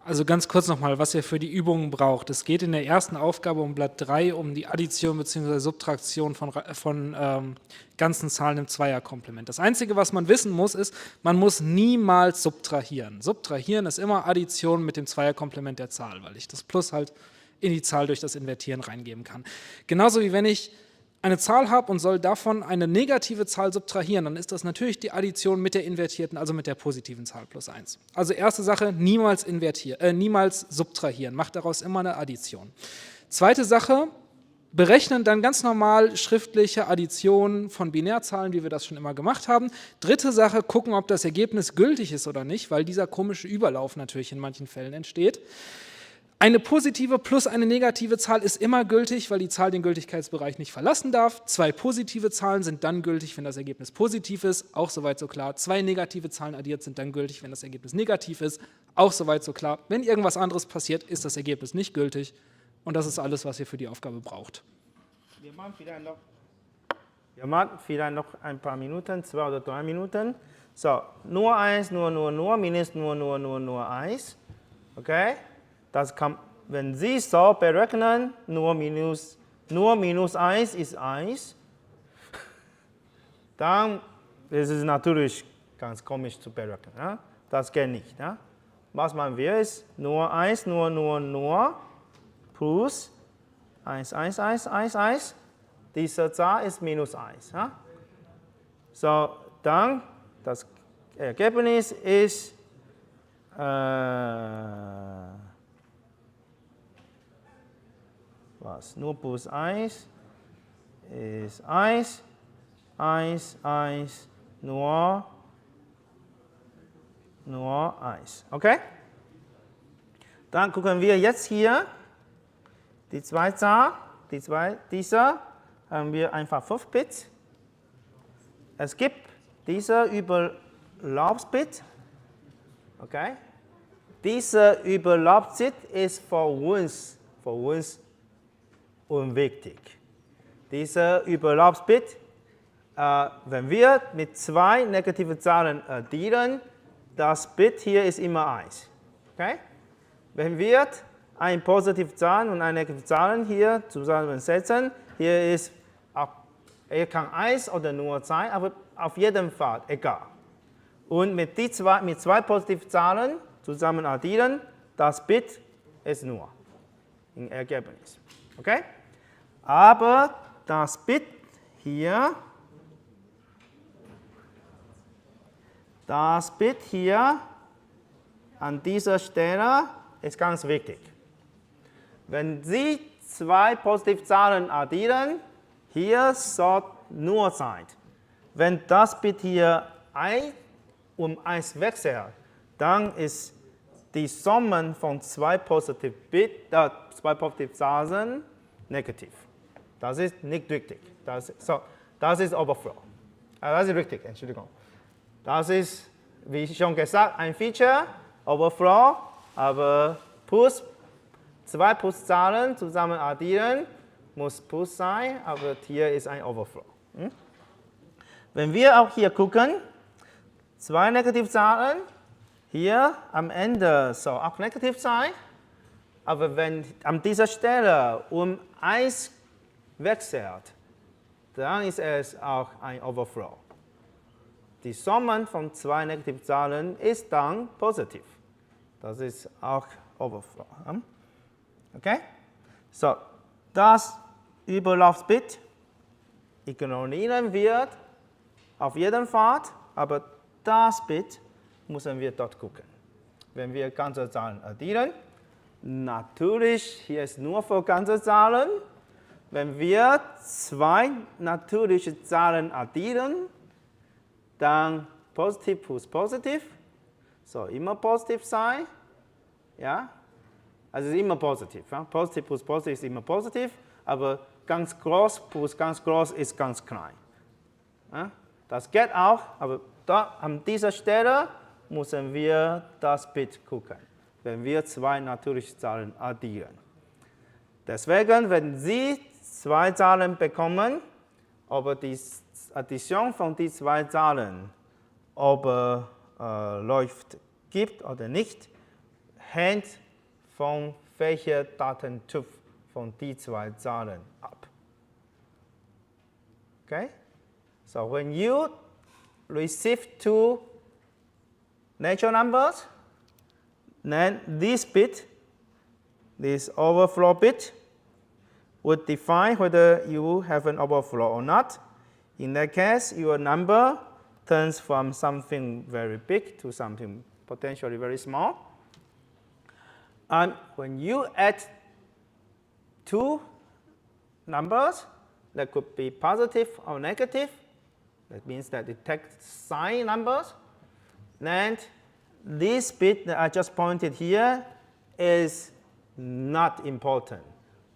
A: Also ganz kurz nochmal, was ihr für die Übungen braucht. Es geht in der ersten Aufgabe um Blatt 3 um die Addition bzw. Subtraktion von ganzen Zahlen im Zweierkomplement. Das Einzige, was man wissen muss, ist, man muss niemals subtrahieren. Subtrahieren ist immer Addition mit dem Zweierkomplement der Zahl, weil ich das Plus halt in die Zahl durch das Invertieren reingeben kann. Genauso wie wenn ich eine Zahl habe und soll davon eine negative Zahl subtrahieren, dann ist das natürlich die Addition mit der invertierten, also mit der positiven Zahl plus 1. Also erste Sache, niemals subtrahieren, macht daraus immer eine Addition. Zweite Sache, berechnen dann ganz normal schriftliche Additionen von Binärzahlen, wie wir das schon immer gemacht haben. Dritte Sache, gucken, ob das Ergebnis gültig ist oder nicht, weil dieser komische Überlauf natürlich in manchen Fällen entsteht. Eine positive plus eine negative Zahl ist immer gültig, weil die Zahl den Gültigkeitsbereich nicht verlassen darf. 2 positive Zahlen sind dann gültig, wenn das Ergebnis positiv ist, auch soweit so klar. 2 negative Zahlen addiert sind dann gültig, wenn das Ergebnis negativ ist, auch soweit so klar. Wenn irgendwas anderes passiert, ist das Ergebnis nicht gültig und das ist alles, was ihr für die Aufgabe braucht.
C: Wir machen vielleicht noch ein paar Minuten, 2 oder 3 Minuten. So, nur 1, nur, minus nur 1. Okay? Das kann, wenn Sie so berechnen, nur minus 1 ist 1, dann ist es natürlich ganz komisch zu berechnen. Ja? Das geht nicht. Ja? Was man will, ist nur 1, nur, plus 1. Diese Zahl ist minus 1. Ja? So, dann das Ergebnis ist was? Nur plus 1 ist 1, nur 1. Okay? Dann gucken wir jetzt hier die zweite Zahl. Diese haben wir einfach 5 Bit. Es gibt diese Überlaufsbit. Okay? Diese Überlaufzeit ist für uns unwichtig. Dieser Überlaufsbit, wenn wir mit 2 negativen Zahlen addieren, das Bit hier ist immer 1. Okay? Wenn wir eine positive Zahl und eine negative Zahl hier zusammensetzen, hier ist, er kann 1 oder nur sein, aber auf jeden Fall egal. Und mit 2 positiven Zahlen zusammen addieren, das Bit ist nur im Ergebnis. Okay? Aber das Bit hier an dieser Stelle ist ganz wichtig. Wenn Sie 2 positive Zahlen addieren, hier soll nur sein. Wenn das Bit hier um 1 wechselt, dann ist die Summe von 2 positiven Zahlen negativ. Das ist nicht richtig. Das ist Overflow. Das ist richtig, Entschuldigung. Das ist, wie schon gesagt, ein Feature, Overflow, aber 2 Pluszahlen zusammen addieren muss Plus sein, aber hier ist ein Overflow. Wenn wir auch hier gucken, 2 Negativzahlen, hier am Ende soll auch negativ sein, aber wenn an dieser Stelle um 1 wechselt, dann ist es auch ein Overflow. Die Summe von 2 Negativzahlen ist dann positiv. Das ist auch Overflow. Okay? So, das Überlaufsbit ignorieren wir auf jeden Fall, aber das Bit müssen wir dort gucken. Wenn wir ganze Zahlen addieren, natürlich, hier ist nur für ganze Zahlen. Wenn wir 2 natürliche Zahlen addieren, dann positiv plus positiv, soll immer positiv sein. Ja? Also immer positiv. Ja? Positiv plus positiv ist immer positiv, aber ganz groß plus ganz groß ist ganz klein. Ja? Das geht auch, aber da an dieser Stelle müssen wir das Bit gucken, wenn wir 2 natürliche Zahlen addieren. Deswegen, wenn Sie 2 Zahlen bekommen, ob die Addition von diesen 2 Zahlen läuft gibt oder nicht, hängt von welcher Datentyp von die zwei Zahlen ab. Okay? So when you receive two natural numbers, then this bit, this overflow bit, would define whether you have an overflow or not. In that case, your number turns from something very big to something potentially very small. And when you add two numbers that could be positive or negative, that means that it takes sign numbers, then this bit that I just pointed here is not important.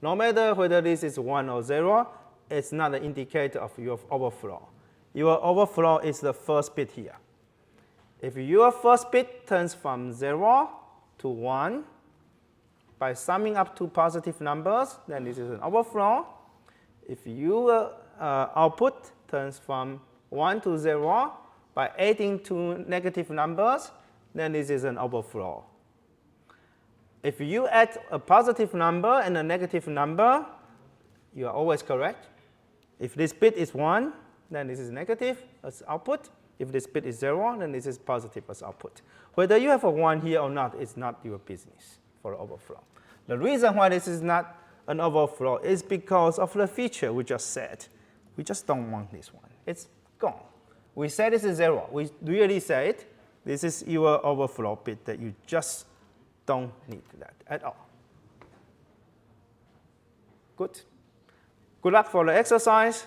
C: No matter whether this is 1 or 0, it's not an indicator of your overflow. Your overflow is the first bit here. If your first bit turns from 0 to 1 by summing up two positive numbers, then this is an overflow. If your output turns from 1 to 0 by adding two negative numbers, then this is an overflow. If you add a positive number and a negative number, you are always correct. If this bit is 1, then this is negative as output. If this bit is 0, then this is positive as output. Whether you have a 1 here or not is not your business for overflow. The reason why this is not an overflow is because of the feature we just said. We just don't want this one. It's gone. We said this is 0. We really said this is your overflow bit that you just don't need that at all. Good. Good luck for the exercise,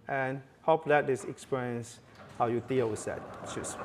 C: and hope that this explains how you deal with that. Cheers.